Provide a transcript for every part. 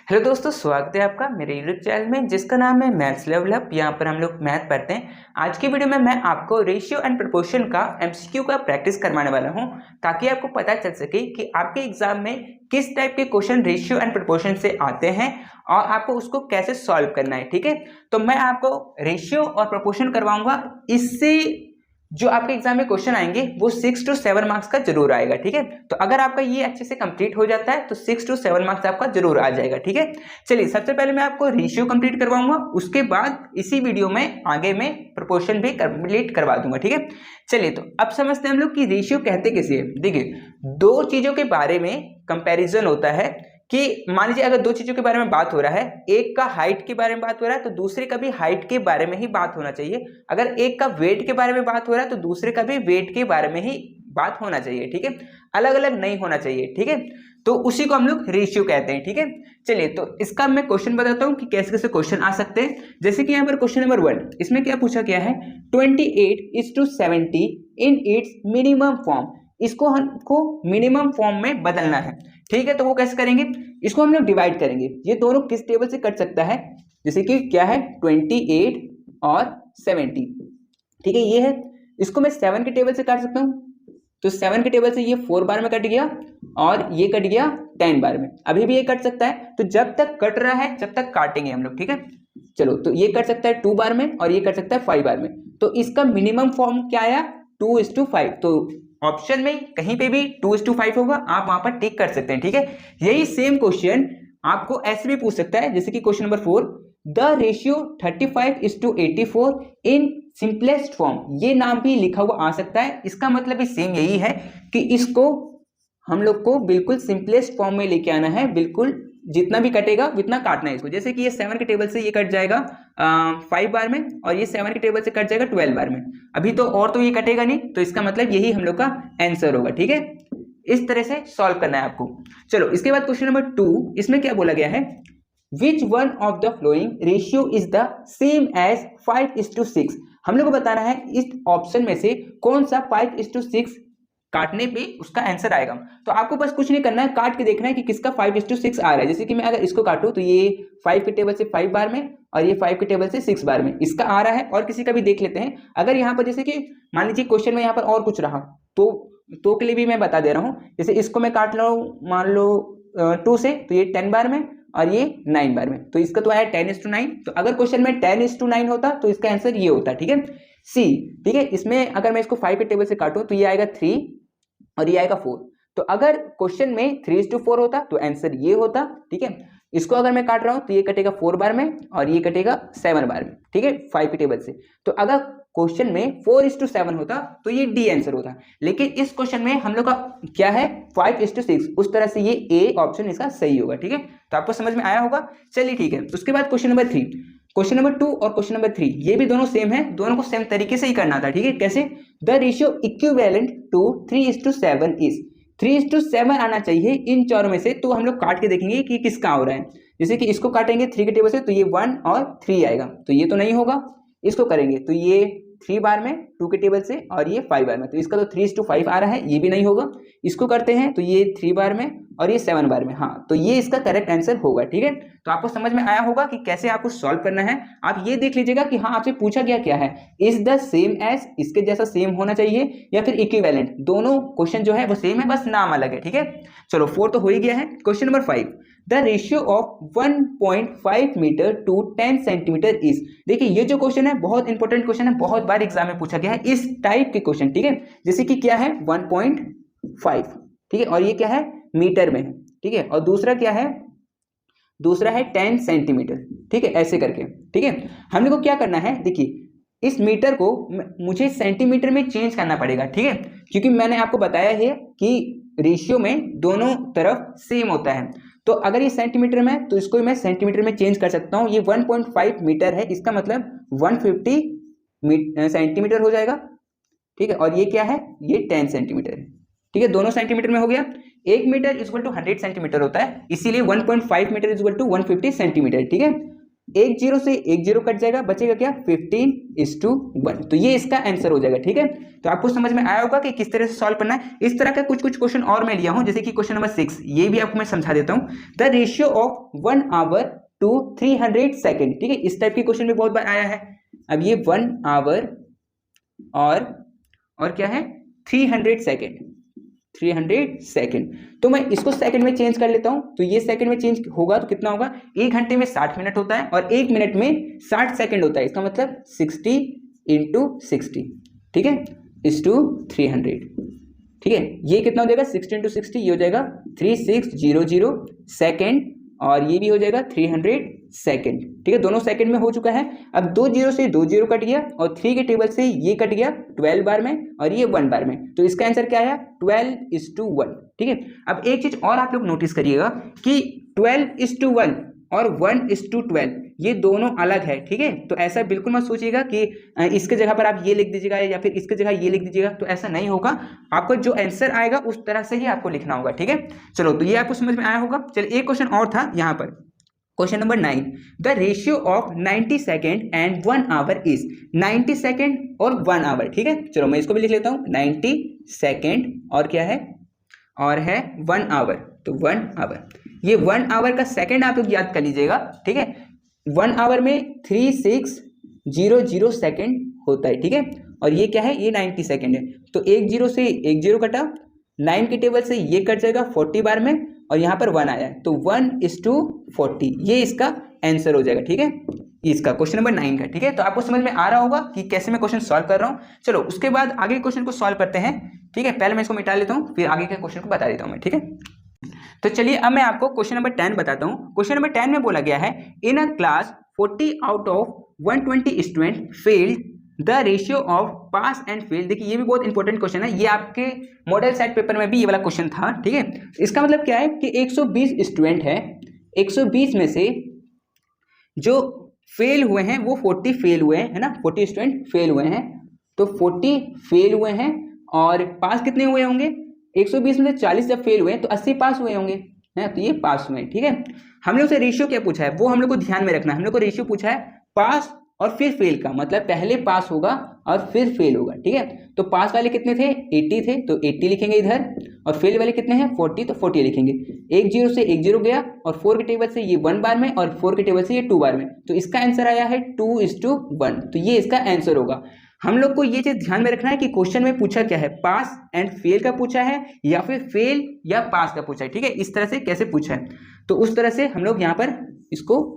Hello दोस्तों, स्वागत है आपका मेरे यूट्यूब चैनल में जिसका नाम है मैथ्स लेवल अप। यहाँ पर हम लोग मैथ पढ़ते हैं। आज की वीडियो में मैं आपको रेशियो एंड प्रोपोर्शन का एमसीक्यू का प्रैक्टिस करवाने वाला हूँ, ताकि आपको पता चल सके कि आपके एग्जाम में किस टाइप के क्वेश्चन रेशियो एंड प्रोपोर्शन से आते हैं और आपको उसको कैसे सॉल्व करना है। ठीक है, तो मैं आपको रेशियो और प्रोपोर्शन करवाऊंगा। इससे जो आपके एग्जाम में क्वेश्चन आएंगे वो 6 to 7 मार्क्स का जरूर आएगा। ठीक है, तो अगर आपका ये अच्छे से कंप्लीट हो जाता है तो 6 to 7 मार्क्स आपका जरूर आ जाएगा। ठीक है, चलिए सबसे पहले मैं आपको रेशियो कंप्लीट करवाऊंगा, उसके बाद इसी वीडियो में आगे मैं प्रोपोर्शन भी कंप्लीट करवा दूंगा। ठीक है, चलिए तो अब समझते हैं हम लोग कि रेशियो कहते किसे है। देखिए, दो चीजों के बारे में कंपैरिजन होता है कि मान लीजिए अगर दो चीजों के बारे में बात हो रहा है, एक का हाइट के बारे में बात हो रहा है तो दूसरे का भी हाइट के बारे में ही बात होना चाहिए। अगर एक का वेट के बारे में बात हो रहा है तो दूसरे का भी वेट के बारे में ही बात होना चाहिए। ठीक है, अलग अलग नहीं होना चाहिए। ठीक है, तो उसी को हम लोग रेशियो कहते हैं। ठीक है, चलिए तो इसका मैं क्वेश्चन बताता हूं कि कैसे कैसे क्वेश्चन आ सकते हैं। जैसे कि यहाँ पर क्वेश्चन नंबर 1, इसमें क्या पूछा गया है, 28:70 इन इट्स मिनिमम फॉर्म। इसको हमको मिनिमम फॉर्म में बदलना है। ठीक है, तो वो कैसे करेंगे, इसको हम लोग डिवाइड करेंगे। ये दोनों किस टेबल से कट सकता है, जैसे कि क्या है 28 और 70। ठीक है, ये है, इसको मैं 7 के टेबल से काट सकता हूं, तो 7 के टेबल से ये 4 बार में कट गया और ये कट गया 10 बार में। अभी भी ये कट सकता है, तो जब तक कट रहा है जब तक काटेंगे हम लोग। ठीक है, चलो तो ये कट सकता है 2 बार में और ये कट सकता है 5 बार में। तो इसका मिनिमम फॉर्म क्या आया, 2:5। तो ऑप्शन में कहीं पे भी 2:5 होगा, आप वहां पर टिक कर सकते हैं। ठीक है, यही सेम क्वेश्चन आपको ऐसे भी पूछ सकता है, जैसे कि question number 4, the ratio 35:84 in simplest form. ये नाम भी लिखा हुआ आ सकता है। इसका मतलब भी सेम यही है कि इसको हम लोग को बिल्कुल सिंपलेस्ट फॉर्म में लेके आना है, बिल्कुल जितना भी कटेगा उतना काटना है इसको। जैसे कि ये 7 के टेबल से ये कट जाएगा 5 बार में और ये 7 के टेबल से कट जाएगा 12 बार में। अभी तो और तो ये कटेगा नहीं, तो इसका मतलब यही हम लोग का आंसर होगा। ठीक है, इस तरह से सॉल्व करना है आपको। चलो इसके बाद क्वेश्चन नंबर 2, इसमें क्या बोला गया है, which one of the flowing ratio is the same as 5:6। हम लोग को बताना है इस ऑप्शन में से कौन सा 5:6 काटने पे उसका आंसर आएगा। तो आपको बस कुछ नहीं करना है, काट के देखना है कि किसका 5:6 आ रहा है। जैसे कि मैं अगर इसको काटूं तो ये 5 के टेबल से 5 बार में और ये 5 के टेबल से 6 बार में इसका आ रहा है। और किसी का भी देख लेते हैं, अगर यहाँ पर जैसे कि मान लीजिए क्वेश्चन में यहाँ पर और कुछ रहा तो के लिए भी मैं बता दे रहा हूँ। जैसे इसको मैं काट लो, मान लो 2 से, तो ये 10 बार में और ये 9 बार में, तो इसका तो आया 10:9। तो अगर क्वेश्चन में 10:9 होता तो इसका आंसर ये होता। ठीक है, सी। ठीक है, इसमें अगर मैं इसको 5 के टेबल से काटूं तो ये आएगा 3 और ये आएगा 4। तो अगर क्वेश्चन में 3:4 होता तो आंसर ये होता। ठीक है, इसको अगर मैं काट रहा हूं तो ये कटेगा 4 बार में और ये कटेगा 7 बार में। ठीक है, 5 के टेबल से। तो अगर क्वेश्चन में 4:7 होता तो ये डी आंसर होता, लेकिन इस क्वेश्चन में हम लोग का क्या है 5:6। उस तरह से ये ए ऑप्शन इसका सही होगा। ठीक है, तो आपको समझ में आया होगा। चलिए ठीक है, उसके बाद क्वेश्चन नंबर 3, क्वेश्चन नंबर 2 और क्वेश्चन नंबर 3 ये भी दोनों सेम है, दोनों को सेम तरीके से ही करना था। ठीक है, कैसे, the ratio equivalent to 3:7 is. 3:7 आना चाहिए इन चारों में से। तो हम लोग काट के देखेंगे कि किसका हो रहा है। जैसे कि इसको काटेंगे 3 के टेबल से तो ये 1 और 3 आएगा, तो ये तो नहीं होगा। इसको करेंगे तो ये 3 बार में 2 के टेबल से और ये 5 बार में, तो इसका तो 3:5 आ रहा है, ये भी नहीं होगा। इसको करते हैं तो ये 3 बार में और ये 7 बार में, हाँ, तो ये इसका करेक्ट आंसर होगा। ठीक है, तो आपको समझ में आया होगा कि कैसे आपको सॉल्व करना है। आप ये देख लीजिएगा कि हाँ आपसे पूछा गया क्या है, इज द सेम एज, इसके जैसा सेम होना चाहिए, या फिर इक्विवेलेंट। दोनों क्वेश्चन जो है वो सेम है, बस नाम अलग है। ठीक है, चलो 4 तो हो ही गया है। Question number 5, the ratio of 1.5 metre to 10 centimetre is. देखिए ये जो क्वेश्चन है बहुत इंपॉर्टेंट क्वेश्चन है, बहुत बार एग्जाम में पूछा गया है इस टाइप के क्वेश्चन। ठीक है, जैसे कि क्या है 1.5, ठीक है, और ये क्या है मीटर में है। ठीक है, और दूसरा क्या है, दूसरा है 10 सेंटीमीटर। ठीक है, ऐसे करके। ठीक है, हम लोग को क्या करना है, देखिए इस मीटर को मुझे सेंटीमीटर में चेंज करना पड़ेगा। ठीक है, क्योंकि मैंने आपको बताया है कि रेशियो में दोनों तरफ सेम होता है। तो अगर ये सेंटीमीटर में है तो इसको मैं सेंटीमीटर में चेंज कर सकता हूँ। ये 1.5 मीटर है, इसका मतलब 150 सेंटीमीटर हो जाएगा। ठीक है, और ये क्या है, ये 10 सेंटीमीटर है। ठीक है, दोनों सेंटीमीटर में हो गया। 1 मीटर इक्वल टू 100 सेंटीमीटर होता है, इसीलिए 1.5 मीटर इक्वल टू 150 सेंटीमीटर। ठीक है, एक जीरो से एक जीरो कट जाएगा, बचेगा क्या 15:1। तो ये इसका आंसर हो जाएगा। ठीक है, तो आपको समझ में आया होगा कि किस तरह से सॉल्व करना है। इस तरह का कुछ क्वेश्चन और मैं लिया हूं, जैसे कि क्वेश्चन नंबर 6, ये भी आपको मैं समझा देता हूं। The ratio of 1 hour to 300 second. ठीक है, इस टाइप के क्वेश्चन भी बहुत बार आया है। अब ये 1 आवर और क्या है 300 सेकेंड, 300 सेकेंड। तो मैं इसको सेकंड में चेंज कर लेता हूं, तो ये सेकंड में चेंज होगा तो कितना होगा, 1 घंटे में 60 मिनट होता है और 1 मिनट में 60 सेकंड होता है। इसका मतलब 60 × 60, ठीक है, इस टू 300। ठीक है, ये कितना हो जाएगा 60 × 60, ये हो जाएगा 3600 सेकेंड और ये भी हो जाएगा 300 सेकेंड। ठीक है, दोनों सेकंड में हो चुका है। अब 2 जीरो से 2 जीरो कट गया और 3 के टेबल से ये कट गया 12 बार में और ये 1 बार में। तो इसका आंसर क्या आया 12:1। ठीक है, अब एक चीज और आप लोग नोटिस करिएगा कि 12:1 और 1:12 ये दोनों अलग है। ठीक है, तो ऐसा बिल्कुल मत सोचिएगा कि इसके जगह पर आप ये लिख दीजिएगा या फिर इसके जगह ये लिख दीजिएगा, तो ऐसा नहीं होगा। आपको जो आंसर आएगा उस तरह से ही आपको लिखना होगा। ठीक है, चलो, तो ये आपको समझ में आया होगा। चलिए, एक क्वेश्चन और था यहाँ पर, question number 9। The ratio of 90 second and 1 our is. 90 second और 1 आवर। ठीक है, चलो मैं इसको भी लिख लेता हूँ, 90 सेकेंड और क्या है, और है 1 आवर। तो 1 आवर, ये 1 आवर का सेकेंड आप लोग याद कर लीजिएगा। ठीक है, 1 आवर में 3600 सेकेंड होता है। ठीक है, और ये क्या है, ये 90 सेकेंड है। तो 1 जीरो से 1 जीरो कटा, 9 के टेबल से ये कट जाएगा 40 बार में और यहाँ पर 1 आया है, तो 1:40 ये इसका आंसर हो जाएगा। ठीक है, इसका क्वेश्चन नंबर 9 का। ठीक है, तो आपको समझ में आ रहा होगा कि कैसे मैं क्वेश्चन सॉल्व कर रहा हूँ। चलो, उसके बाद आगे क्वेश्चन को सॉल्व करते हैं। ठीक है, पहले मैं इसको मिटा लेता हूँ, फिर आगे के क्वेश्चन को बता देता हूँ मैं। ठीक है, तो चलिए अब मैं आपको क्वेश्चन नंबर 10 बताता हूँ। क्वेश्चन नंबर 10 में बोला गया है, in a class 40 out of 120 student failed the ratio of pass and fail. देखिए, ये भी बहुत इंपॉर्टेंट क्वेश्चन है, ये आपके मॉडल साइड पेपर में भी ये वाला क्वेश्चन था। ठीक है, इसका मतलब क्या है कि 120 स्टूडेंट है, 120 में से जो फेल हुए हैं वो 40 फेल हुए हैं, है ना, 40 स्टूडेंट फेल हुए हैं। तो 40 फेल हुए हैं और पास कितने हुए होंगे, 120 में से 40 जब फेल हुए तो 80 पास हुए होंगे, है, तो ये पास हुए। ठीक है, हम लोग से रेशियो क्या पूछा है वो हम लोग को ध्यान में रखना है। हम लोग को रेशियो पूछा है पास और फिर फेल का, मतलब पहले पास होगा और फिर फेल होगा। ठीक है, तो पास वाले कितने थे, 80 थे, तो 80 लिखेंगे इधर, और फेल वाले कितने हैं 40, तो 40 लिखेंगे। 1 जीरो से 1 जीरो गया और 4 के टेबल से ये 1 बार में और 4 के टेबल से ये 2 बार में, तो इसका आंसर आया है 2:1। तो ये इसका आंसर होगा। हम लोग को ये चीज ध्यान में रखना है कि क्वेश्चन में पूछा क्या है, पास एंड फेल का पूछा है या फिर फेल या पास का पूछा है। ठीक है, इस तरह से कैसे पूछा है, तो उस तरह से हम लोग यहाँ पर इसको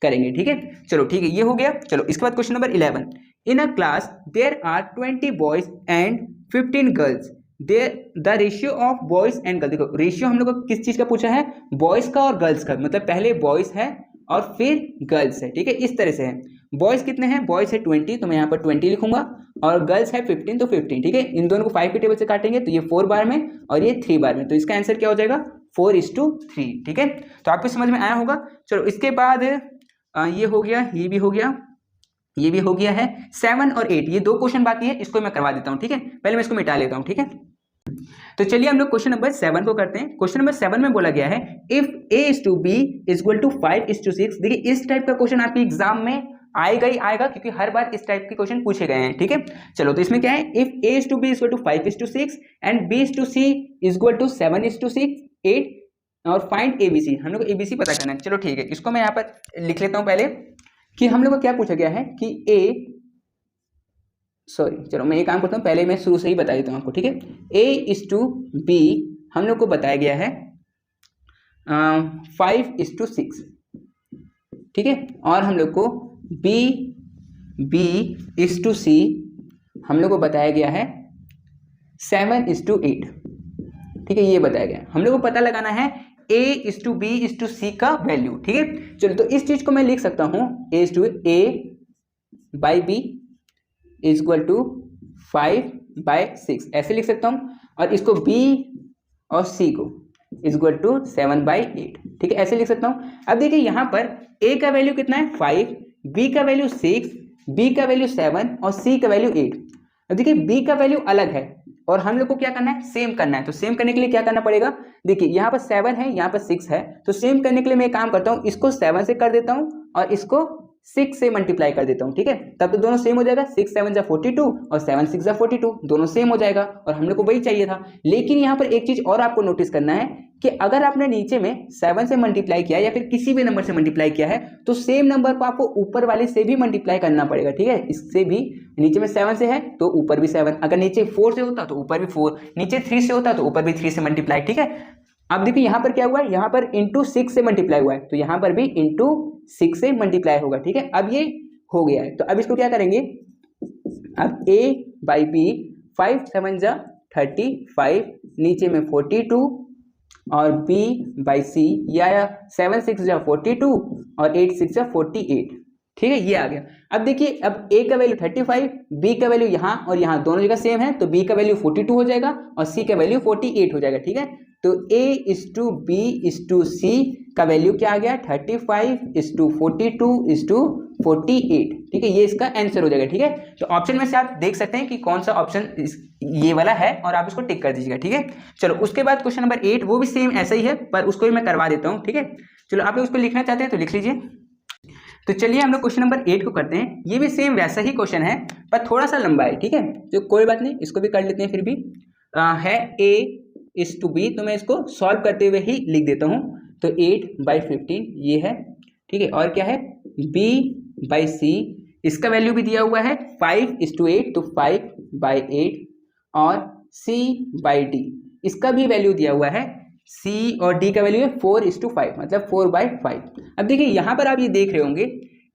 करेंगे। ठीक है, चलो ठीक है, ये हो गया। चलो, इसके बाद question number 11। In a class there are 20 boys and 15 girls, the ratio of boys and girls. देखो, रेशियो हम लोग को किस चीज का पूछा है, बॉयज का और गर्ल्स का, मतलब पहले बॉयज है और फिर गर्ल्स है। ठीक है, इस तरह से है। बॉयज कितने हैं, बॉयज है 20, तो मैं यहाँ पर 20 लिखूंगा, और गर्ल्स है 15, तो 15। ठीक है, इन दोनों को 5 के टेबल से काटेंगे तो ये 4 बार में और ये 3 बार में, तो इसका आंसर क्या हो जाएगा 4:3। ठीक है, तो आपको समझ में आया होगा। चलो, इसके बाद ये हो गया, ये भी हो गया, ये भी हो गया है। 7 और 8 ये 2 क्वेश्चन बाकी है, इसको मैं करवा देता हूँ। ठीक है, पहले मैं इसको मिटा लेता हूँ। ठीक है, तो चलिए हम लोग क्वेश्चन नंबर 7 को करते हैं। क्वेश्चन नंबर 7 में बोला गया है, इफ A:B = 5:6। देखिए, इस टाइप का क्वेश्चन आपके एग्जाम में आएगा ही आएगा, क्योंकि हर बार इस टाइप के क्वेश्चन पूछे गए हैं। ठीक है, चलो, तो इसमें क्या है, इफ A:B = 5:6 एंड B:C = 7:6, 8 और फाइंड ABC। हम लोग को ABC पता करना है। चलो ठीक है, इसको मैं यहाँ पर लिख लेता हूँ पहले कि हम लोग को क्या पूछा गया है कि चलो मैं ये काम करता हूँ, पहले मैं शुरू से ही बता देता हूँ आपको। ठीक है, A:B हम लोग को बताया गया है 5:6। ठीक है, और हम लोग को B:C हम लोग को बताया गया है 7:8। ठीक है, ये बताया गया। हम लोग को पता लगाना है A:B:C का वैल्यू। ठीक है, चलो, तो इस चीज को मैं लिख सकता हूँ A/B = 5/6, ऐसे लिख सकता हूँ, और इसको B और C को = 7/8। ठीक है, ऐसे लिख सकता हूँ। अब देखिए, यहाँ पर A का वैल्यू कितना है 5, B का वैल्यू 6, B का वैल्यू 7 और C का वैल्यू 8। अब देखिए, B का वैल्यू अलग है और हम लोग को क्या करना है, सेम करना है। तो सेम करने के लिए क्या करना पड़ेगा, देखिए यहाँ पर 7 है, यहाँ पर 6 है, तो सेम करने के लिए मैं काम करता हूँ, इसको 7 से कर देता हूँ और इसको 6 से मल्टीप्लाई कर देता हूँ, ठीक है, तब तो दोनों सेम हो जाएगा। 6 7 जा 42 और 7 6 जा 42, दोनों सेम हो जाएगा और हम लोग को वही चाहिए था। लेकिन यहाँ पर एक चीज और आपको नोटिस करना है कि अगर आपने नीचे में 7 से मल्टीप्लाई किया या फिर किसी भी नंबर से मल्टीप्लाई किया है तो सेम नंबर को आपको ऊपर वाले से भी मल्टीप्लाई करना पड़ेगा, ठीक है। इससे भी नीचे में 7 से है तो ऊपर भी 7, अगर नीचे 4 से होता तो ऊपर भी 4, नीचे 3 से होता तो ऊपर भी 3 से मल्टीप्लाई, ठीक है। अब देखिए यहाँ पर क्या हुआ है, यहाँ पर इंटू 6 से मल्टीप्लाई हुआ है तो यहाँ पर भी इंटू 6 से मल्टीप्लाई होगा, ठीक है। अब ये हो गया है तो अब इसको क्या करेंगे, अब a बाई बी 5 7 जा 35, नीचे में 42 और b बाई सी ये आया 7 6 जा 42 और 8 6 जा 48, ठीक है, ये आ गया। अब देखिए अब a का वैल्यू 35, b का वैल्यू यहाँ और यहाँ दोनों जगह सेम है तो b का वैल्यू 42 हो जाएगा और c का वैल्यू 48 हो जाएगा, ठीक है। तो a:b:c का वैल्यू क्या आ गया, 35:42:48, ठीक है, ये इसका आंसर हो जाएगा, ठीक है। तो ऑप्शन में से आप देख सकते हैं कि कौन सा ऑप्शन ये वाला है और आप इसको टिक कर दीजिएगा, ठीक है। चलो उसके बाद क्वेश्चन नंबर 8 वो भी सेम ऐसा ही है पर उसको भी मैं करवा देता हूँ, ठीक है। चलो आप लोग उसको लिखना चाहते हैं तो लिख लीजिए। तो चलिए हम लोग क्वेश्चन नंबर 8 को करते हैं। ये भी सेम वैसा ही क्वेश्चन है पर थोड़ा सा लंबा है, ठीक है, तो कोई बात नहीं, इसको भी कर लेते हैं। फिर भी है a:b, तो मैं इसको सॉल्व करते हुए ही लिख देता हूँ। तो 8/15 ये है, ठीक है, और क्या है b/c, इसका वैल्यू भी दिया हुआ है 5:8 तो 5/8 और c/d इसका भी वैल्यू दिया हुआ है, c और d का वैल्यू है 4:5 मतलब 4/5। अब देखिए यहाँ पर आप ये देख रहे होंगे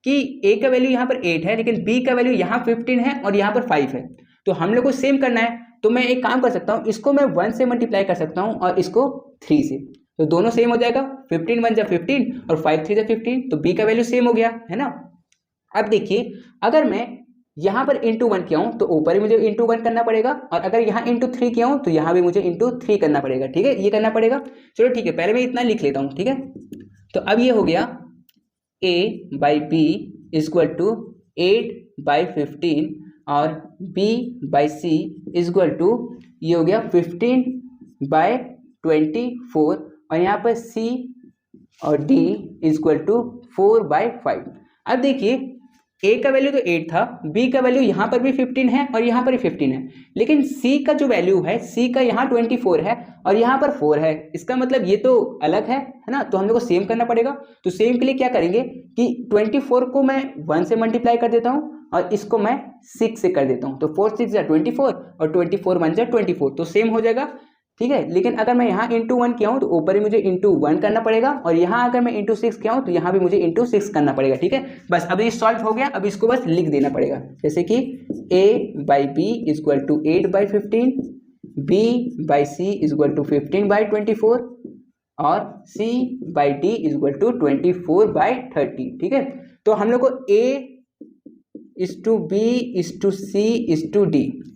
कि a का वैल्यू यहाँ पर 8 है लेकिन b का वैल्यू यहाँ 15 है और यहाँ पर 5 है, तो हम लोग को सेम करना है। तो मैं एक काम कर सकता हूँ, इसको मैं 1 से मल्टीप्लाई कर सकता हूँ और इसको 3 से, तो दोनों सेम हो जाएगा। 15 1 जा 15 और 5 3 जा 15, तो b का वैल्यू सेम हो गया है ना। अब देखिए अगर मैं यहाँ पर इंटू 1 किया हूँ तो ऊपर ही मुझे इंटू 1 करना पड़ेगा और अगर यहाँ इंटू 3 किया हूँ तो यहाँ भी मुझे इंटू 3 करना पड़ेगा, ठीक है, ये करना पड़ेगा। चलो ठीक है, पहले मैं इतना लिख लेता हूँ, ठीक है। तो अब ये हो गया a/b = 8/15 और b/c = ये हो गया 15/24 और यहाँ पर c और d = 4/5। अब देखिए a का वैल्यू तो 8 था, b का वैल्यू यहाँ पर भी 15 है और यहाँ पर भी 15 है, लेकिन c का जो वैल्यू है, c का यहाँ 24 है और यहाँ पर 4 है, इसका मतलब ये तो अलग है ना, तो हम लोग को सेम करना पड़ेगा। तो सेम के लिए क्या करेंगे कि 24 को मैं 1 से मल्टीप्लाई कर देता हूँ और इसको मैं 6 से कर देता हूँ, तो 4 6 जा 24 और 24 1 जा 24, तो सेम हो जाएगा, ठीक है। लेकिन अगर मैं यहाँ इंटू 1 किया हूँ तो ऊपर ही मुझे इंटू 1 करना पड़ेगा और यहाँ अगर मैं इंटू 6 किया हूँ तो यहाँ भी मुझे इंटू 6 करना पड़ेगा, ठीक है। बस अब ये सॉल्व हो गया, अब इसको बस लिख देना पड़ेगा, जैसे कि a/b = 8/15, b/c = 15/24 और c/d = 24/30, ठीक है। तो हम लोग को a:b:c:d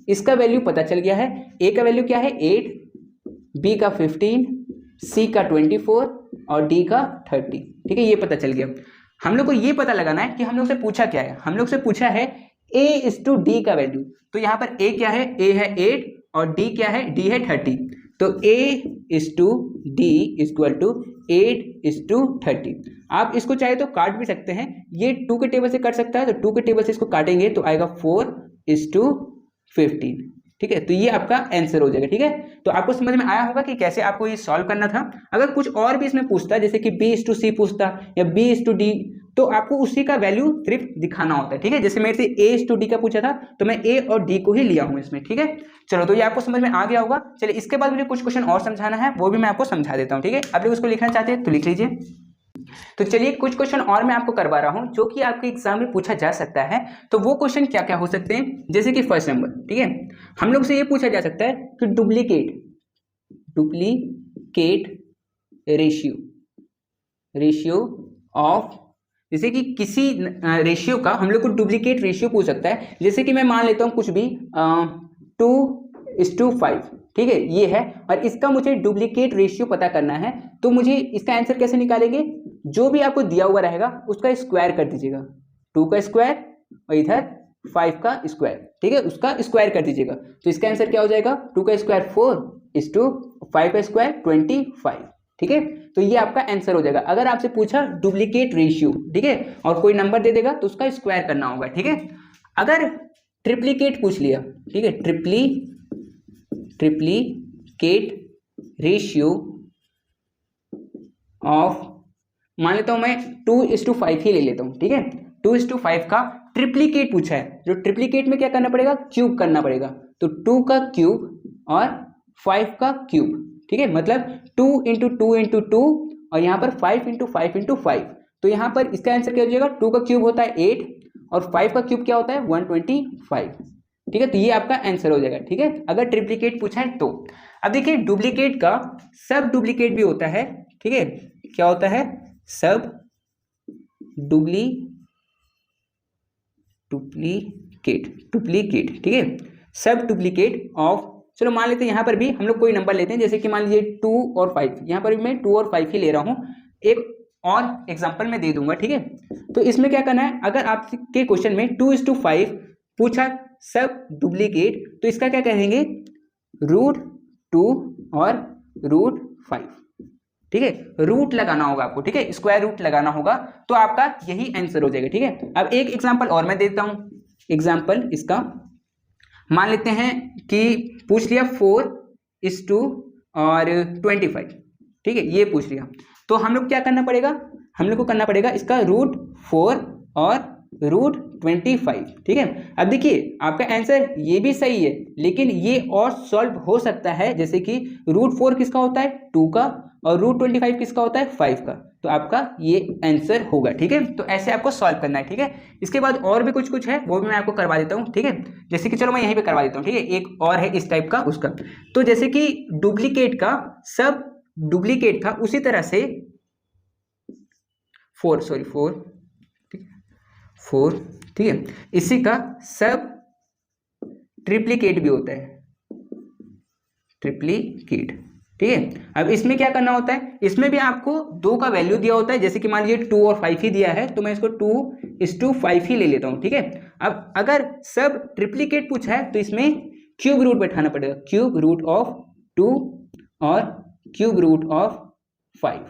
इसका वैल्यू पता चल गया है। a का वैल्यू क्या है 8, b का 15, c का 24 और d का 30, ठीक है, ये पता चल गया। हम लोग को ये पता लगाना है कि हम लोग से पूछा क्या है, हम लोग से पूछा है a:d का वैल्यू। तो यहाँ पर a क्या है, a है 8 और d क्या है, d है 30, तो a:d = 8:30। आप इसको चाहे तो काट भी सकते हैं, ये 2 के टेबल से कट सकता है, तो 2 के टेबल से इसको काटेंगे तो आएगा 4:15, ठीक है, तो ये आपका आंसर हो जाएगा, ठीक है। तो आपको समझ में आया होगा कि कैसे आपको ये सॉल्व करना था। अगर कुछ और भी इसमें पूछता जैसे कि b:c पूछता या b:d तो आपको उसी का वैल्यू सिर्फ दिखाना होता है, ठीक है। जैसे मेरे से a:d का पूछा था तो मैं a और d को ही लिया हूँ इसमें, ठीक है। चलो तो ये आपको समझ में आ गया होगा। चलिए इसके बाद मुझे कुछ क्वेश्चन और समझाना है, वो भी मैं आपको समझा देता हूँ, ठीक है। आप लोग उसको लिखना चाहते हैं तो लिख लीजिए। तो चलिए कुछ क्वेश्चन और मैं आपको करवा रहा हूं जो कि आपके एग्जाम में पूछा जा सकता है। तो वो क्वेश्चन क्या क्या हो सकते हैं, जैसे कि फर्स्ट नंबर, ठीक है, हम लोग से ये पूछा जा सकता है कि डुप्लीकेट रेशियो ऑफ, जैसे कि किसी रेशियो का हम लोग को डुप्लीकेट रेशियो पूछ सकता है। जैसे कि मैं मान लेता हूँ कुछ भी 2:5, ठीक है, ये है और इसका मुझे डुप्लीकेट रेशियो पता करना है। तो मुझे इसका आंसर कैसे निकालेंगे, जो भी आपको दिया हुआ रहेगा उसका स्क्वायर कर दीजिएगा, 2 का स्क्वायर और इधर 5 का स्क्वायर, ठीक है, उसका स्क्वायर कर दीजिएगा। तो इसका आंसर क्या हो जाएगा, 2 का स्क्वायर 4 5 का स्क्वायर 25, ठीक है। तो ये आपका आंसर हो जाएगा। अगर आपसे पूछा डुप्लीकेट रेशियो, ठीक है, और कोई नंबर दे देगा तो उसका स्क्वायर करना होगा, ठीक है। अगर ट्रिप्लीकेट पूछ लिया, ठीक है, ट्रिप्लीकेट रेशियो ऑफ, मान लेता हूं मैं 2:5 ही ले लेता हूं, ठीक है, 2:5 का ट्रिप्लीकेट पूछा है। जो ट्रिप्लीकेट में क्या करना पड़ेगा, क्यूब करना पड़ेगा। तो 2 का क्यूब और 5 का क्यूब, ठीक है, मतलब 2 × 2 × 2 और यहाँ पर 5 × 5 × 5। तो यहाँ पर इसका आंसर क्या हो जाएगा, 2 का क्यूब होता है 8 और 5 का क्यूब क्या होता है 125, ठीक है। तो ये आपका आंसर हो जाएगा, ठीक है, अगर ट्रिप्लीकेट पूछा है तो। अब देखिए डुप्लीकेट का सब डुप्लीकेट भी होता है, ठीक है, क्या होता है, सब डुप्लीकेट, ठीक है, सब डुप्लीकेट ऑफ, चलो मान लेते हैं यहाँ पर भी हम लोग कोई नंबर लेते हैं, जैसे कि मान लीजिए 2 और 5, यहाँ पर भी मैं 2 और 5 ही ले रहा हूँ। एक और एग्जांपल मैं दे दूंगा, ठीक है। तो इसमें क्या करना है, अगर आपके क्वेश्चन में 2:5 पूछा सब डुप्लीकेट, तो इसका क्या कहेंगे, √2 और √5, ठीक है, रूट लगाना होगा आपको, ठीक है, स्क्वायर रूट लगाना होगा, तो आपका यही आंसर हो जाएगा, ठीक है। अब एक एग्जांपल और मैं देता हूं, एग्जांपल इसका मान लेते हैं कि पूछ लिया 4:2 और 25, ठीक है, ये पूछ लिया, तो हम लोग क्या करना पड़ेगा, हम लोग को करना पड़ेगा इसका √4 और √25, ठीक है। अब देखिए आपका आंसर ये भी सही है, लेकिन ये और सॉल्व हो सकता है, जैसे कि √4 किसका होता है 2 का और √25 किसका होता है 5 का, तो आपका ये आंसर होगा, ठीक है। तो ऐसे आपको सॉल्व करना है, ठीक है। इसके बाद और भी कुछ है, वो भी मैं आपको करवा देता हूँ, ठीक है, जैसे कि चलो मैं यहीं पे करवा देता हूँ, ठीक है, एक और है इस टाइप का उसका। तो जैसे कि डुप्लीकेट का सब डुप्लीकेट था, उसी तरह से 4, ठीक है, इसी का सब ट्रिप्लीकेट भी होता है, ट्रिप्लीकेट, ठीक है। अब इसमें क्या करना होता है, इसमें भी आपको 2 का वैल्यू दिया होता है, जैसे कि मान लीजिए 2 और 5 ही दिया है, तो मैं इसको 2:5 ही ले लेता हूं, ठीक है। अब अगर सब ट्रिप्लीकेट पूछा है तो इसमें क्यूब रूट बैठाना पड़ेगा, क्यूब रूट ऑफ 2 और क्यूब रूट ऑफ 5,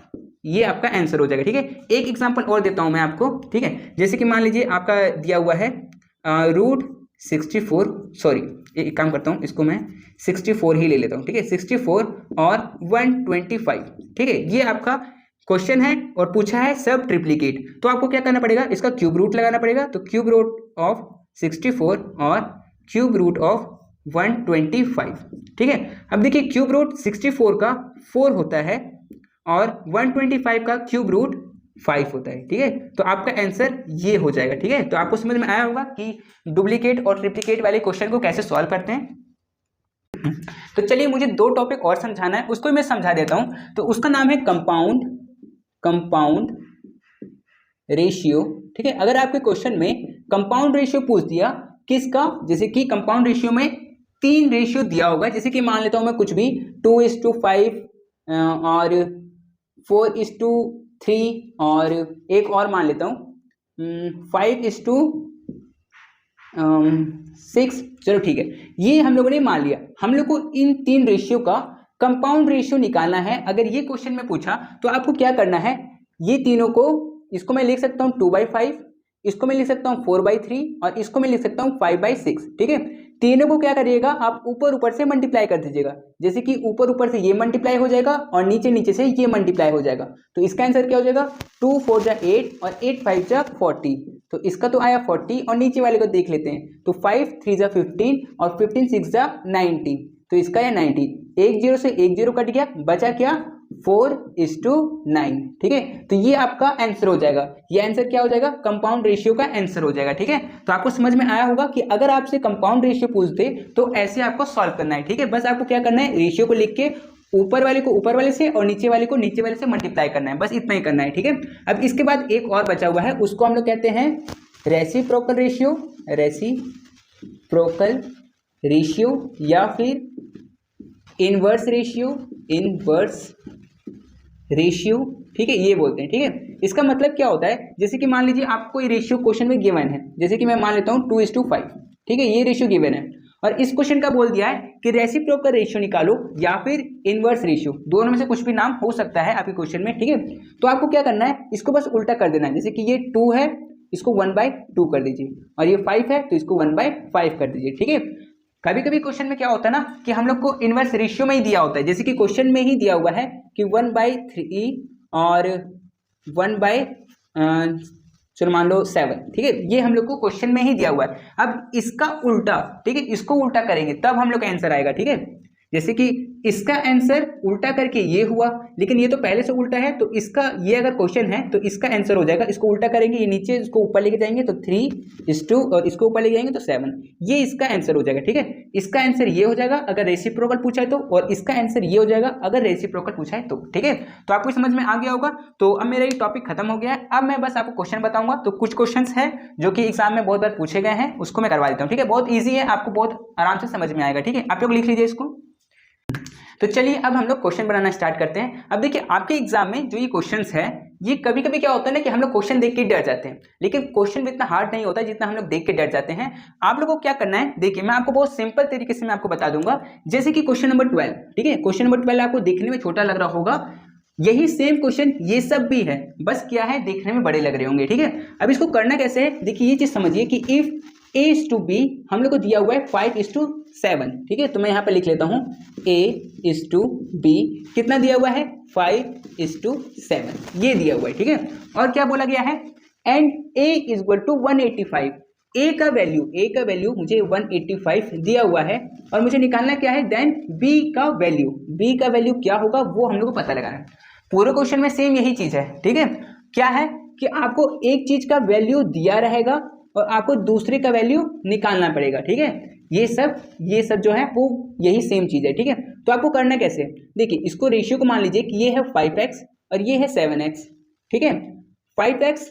ये आपका आंसर हो जाएगा, ठीक है। एक एग्जांपल और देता हूं मैं आपको, ठीक है, जैसे कि मान लीजिए आपका दिया हुआ है √64, सॉरी एक काम करता हूं, इसको मैं 64 ही ले लेता हूं, ठीक है, 64 और 125, ठीक है, ये आपका क्वेश्चन है और पूछा है सब ट्रिप्लीकेट, तो आपको क्या करना पड़ेगा, इसका क्यूब रूट लगाना पड़ेगा। तो क्यूब रूट ऑफ 64 और क्यूब रूट ऑफ 125, ठीक है। अब देखिए क्यूब रूट 64 का 4 होता है और 125 का क्यूब रूट 5 होता है, ठीक है। तो आपका आंसर ये हो जाएगा, ठीक है। तो आपको समझ में आया होगा कि डुप्लीकेट और ट्रिप्लीकेट वाले क्वेश्चन को कैसे सॉल्व करते हैं। तो चलिए मुझे 2 टॉपिक और समझाना है, उसको मैं समझा देता हूं। तो उसका नाम है कंपाउंड रेशियो, ठीक है। अगर आपके क्वेश्चन में कंपाउंड रेशियो पूछ दिया किसका, जैसे कि कंपाउंड रेशियो में 3 रेशियो दिया होगा, जैसे कि मान लेता हूं मैं कुछ भी 2:5 और 4:3 और एक और मान लेता हूं 5:6, चलो ठीक है, ये हम लोगों ने मान लिया। हम लोग को इन 3 रेशियो का कंपाउंड रेशियो निकालना है। अगर ये क्वेश्चन में पूछा तो आपको क्या करना है, ये तीनों को, इसको मैं लिख सकता हूँ 2/5, इसको मैं लिख सकता हूँ 4/3 और इसको मैं लिख सकता हूँ 5/6, ठीक है। तीनों को क्या करिएगा, आप ऊपर से मल्टीप्लाई कर दीजिएगा, जैसे कि ऊपर से ये मल्टीप्लाई हो जाएगा और नीचे से ये मल्टीप्लाई हो जाएगा। तो इसका आंसर क्या हो जाएगा, 2 4 जा 8 और 8 5 जा 40, तो इसका तो आया 40 और नीचे वाले को देख लेते हैं, तो 5 3 जा 15 और 15 6 जा 19, तो इसका या 90, 1 0 से 1 0 कट गया, बचा क्या 4:9, ठीक है। तो ये आपका आंसर हो जाएगा, ये आंसर क्या हो जाएगा, कंपाउंड रेशियो का आंसर हो जाएगा, ठीक है। तो आपको समझ में आया होगा कि अगर आपसे कंपाउंड रेशियो पूछ दे तो ऐसे आपको सॉल्व करना है, ठीक है। बस आपको क्या करना है, रेशियो को लिख के ऊपर वाले को ऊपर वाले से और नीचे वाले को नीचे वाले से मल्टीप्लाई करना है, बस इतना ही करना है, ठीक है। अब इसके बाद एक और बचा हुआ है, उसको हम लोग कहते हैं रेसिप्रोकल रेशियो, रेसिप्रोकल रेशियो या फिर इनवर्स रेशियो, ठीक है, ये बोलते हैं, ठीक है। इसका मतलब क्या होता है, जैसे कि मान लीजिए आपको ये रेशियो क्वेश्चन में गिवन है, जैसे कि मैं मान लेता हूँ 2:5, ठीक है, ये रेशियो गिवन है और इस क्वेश्चन का बोल दिया है कि रेसिप्रोकल रेशियो निकालो या फिर इनवर्स रेशियो, दोनों में से कुछ भी नाम हो सकता है आपके क्वेश्चन में, ठीक है। तो आपको क्या करना है, इसको बस उल्टा कर देना है। जैसे कि ये 2 है, इसको 1/2 कर दीजिए, और ये 5 है तो इसको 1/5 कर दीजिए, ठीक है। कभी कभी क्वेश्चन में क्या होता है ना कि हम लोग को इनवर्स रेशियो में ही दिया होता है, जैसे कि क्वेश्चन में ही दिया हुआ है कि 1/3 और 1 चलो मान लो 7, ठीक है। ये हम लोग को क्वेश्चन में ही दिया हुआ है। अब इसका उल्टा, ठीक है, इसको उल्टा करेंगे तब हम लोग का आंसर आएगा, ठीक है। जैसे कि इसका आंसर उल्टा करके ये हुआ, लेकिन ये तो पहले से उल्टा है, तो इसका ये अगर क्वेश्चन है तो इसका आंसर हो जाएगा, इसको उल्टा करेंगे, ये नीचे इसको ऊपर लेके जाएंगे तो 3:2 और इसको ऊपर लेके जाएंगे तो 7, ये इसका आंसर हो जाएगा, ठीक है। इसका आंसर ये हो जाएगा अगर रेसिप्रोकल पूछा है तो, और इसका आंसर ये हो जाएगा अगर रेसिप्रोकल पूछा है तो, ठीक है। तो आपको समझ में आ गया होगा। तो अब मेरा ये टॉपिक खत्म हो गया है। अब मैं बस आपको क्वेश्चन बताऊंगा। तो कुछ क्वेश्चन है जो कि एग्जाम में बहुत बार पूछे गए हैं, उसको मैं करवा देता हूँ, ठीक है। बहुत ईजी है, आपको बहुत आराम से समझ में आएगा, ठीक है। आप लोग लिख लीजिए इसको। तो चलिए अब हम लोग क्वेश्चन बनाना स्टार्ट करते हैं। अब देखिए आपके एग्जाम में जो ये क्वेश्चंस है, ये कभी कभी क्या होता है ना कि हम लोग क्वेश्चन देख के डर जाते हैं, लेकिन क्वेश्चन भी इतना हार्ड नहीं होता जितना हम लोग देख के डर जाते हैं। आप लोगों को क्या करना है, देखिए मैं आपको बहुत सिंपल तरीके से मैं आपको बता दूंगा। जैसे कि क्वेश्चन नंबर 12, ठीक है। क्वेश्चन नंबर 12 आपको देखने में छोटा लग रहा होगा, यही सेम क्वेश्चन ये सब भी है, बस क्या है देखने में बड़े लग रहे होंगे, ठीक है। अब इसको करना कैसे है, देखिए ये चीज समझिए कि इफ A:B हम लोग को दिया हुआ है 5:7, ठीक है। तो मैं यहाँ पे लिख लेता हूँ A:B कितना दिया हुआ है 5:7, ये दिया हुआ है, ठीक है। और क्या बोला गया है, एंड A = 185, A का वैल्यू मुझे 185 दिया हुआ है, और मुझे निकालना क्या है, देन B का वैल्यू क्या होगा वो हम लोग को पता लगाना है। पूरे क्वेश्चन में सेम यही चीज है, ठीक है। क्या है कि आपको एक चीज का वैल्यू दिया रहेगा और आपको दूसरे का वैल्यू निकालना पड़ेगा, ठीक है। ये सब जो है वो यही सेम चीज है, ठीक है। तो आपको करना कैसे, देखिए इसको रेशियो को मान लीजिए कि ये है 5x और ये है 7x, ठीक है। 5x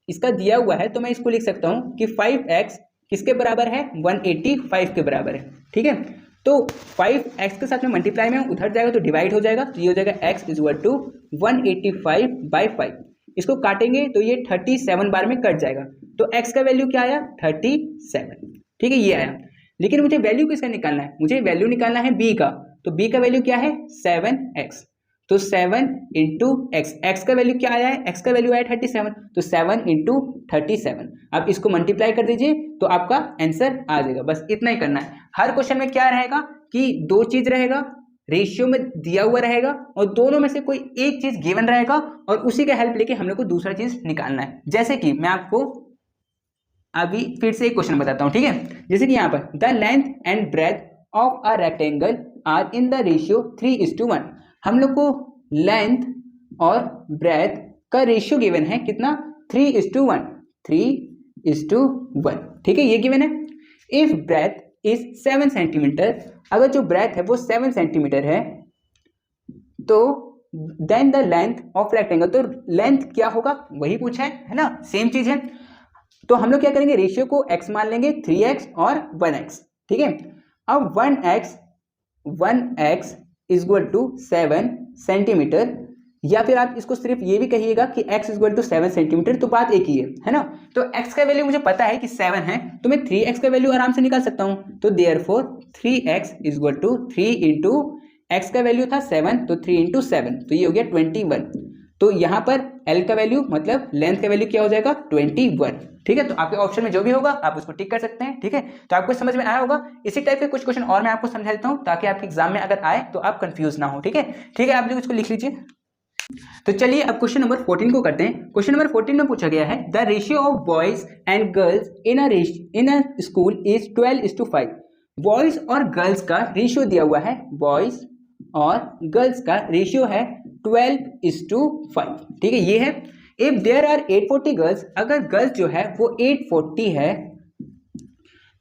इसका दिया हुआ है तो मैं इसको लिख सकता हूं कि 5x किसके बराबर है, 185 के बराबर है, ठीक है। तो 5x के साथ में मल्टीप्लाई में उधर जाएगा तो डिवाइड हो जाएगा, तो ये हो जाएगा x = 185/5। इसको काटेंगे तो ये 37 बार में कट जाएगा, तो x का वैल्यू क्या आया 37, ठीक है, ये आया। लेकिन मुझे वैल्यू किसका निकालना है, मुझे वैल्यू निकालना है b का। तो b का वैल्यू क्या है 7x, तो 7 × x, x का वैल्यू क्या आया है, x का वैल्यू आया 37, तो 7 × 37। अब इसको मल्टीप्लाई कर दीजिए तो आपका आंसर आ जाएगा, बस इतना ही करना है। हर क्वेश्चन में क्या रहेगा कि दो चीज रहेगा, रेशियो में दिया हुआ रहेगा और दोनों में से कोई एक चीज गिवन रहेगा, और उसी का हेल्प लेके हम लोग को दूसरा चीज निकालना है। जैसे कि मैं आपको अभी फिर से एक क्वेश्चन बताता हूं, ठीक है। जैसे कि यहाँ पर the length and breadth of a rectangle are in the ratio 3:1। हम लोग को लेंथ और ब्रेथ का रेशियो गिवन है कितना, 3:1, 3:1, ठीक है, ये गिवन है। इफ ब्रेथ इज 7 सेंटीमीटर, अगर जो ब्रेथ है वो 7 सेंटीमीटर है, तो then the length of rectangle, तो लेंथ क्या होगा वही पूछा है ना, सेम चीज है। तो हम लोग क्या करेंगे, रेशियो को x मान लेंगे, 3x और 1x, ठीक है। अब 1x = 7 सेंटीमीटर, या फिर आप इसको सिर्फ ये भी कहिएगा कि x = 7 सेंटीमीटर, तो बात एक ही है ना। तो x का वैल्यू मुझे पता है कि 7 है, तो मैं 3x का वैल्यू आराम से निकाल सकता हूं। तो देयरफॉर 3x = 3 × x का वैल्यू था 7, तो 3 × 7, तो ये हो गया 21। तो यहाँ पर L का वैल्यू मतलब लेंथ का वैल्यू क्या हो जाएगा 21, ठीक है। तो आपके ऑप्शन में जो भी होगा आप उसको टिक कर सकते हैं, ठीक है। तो आपको समझ में आया होगा। इसी टाइप के कुछ क्वेश्चन और मैं आपको समझा देता हूँ ताकि आपके एग्जाम में अगर आए तो आप कंफ्यूज ना हो, ठीक है। ठीक है, आप लोग इसको लिख लीजिए। तो चलिए अब क्वेश्चन नंबर 14 को करते हैं। क्वेश्चन नंबर 14 में पूछा गया है the ratio of boys and girls in a school is 12:5। Boys और गर्ल्स का रेशियो दिया हुआ है, बॉयज और गर्ल्स का रेशियो है 12:5, ठीक है, ये है। इफ देयर आर 840 गर्ल्स, अगर गर्ल्स जो है वो 840 है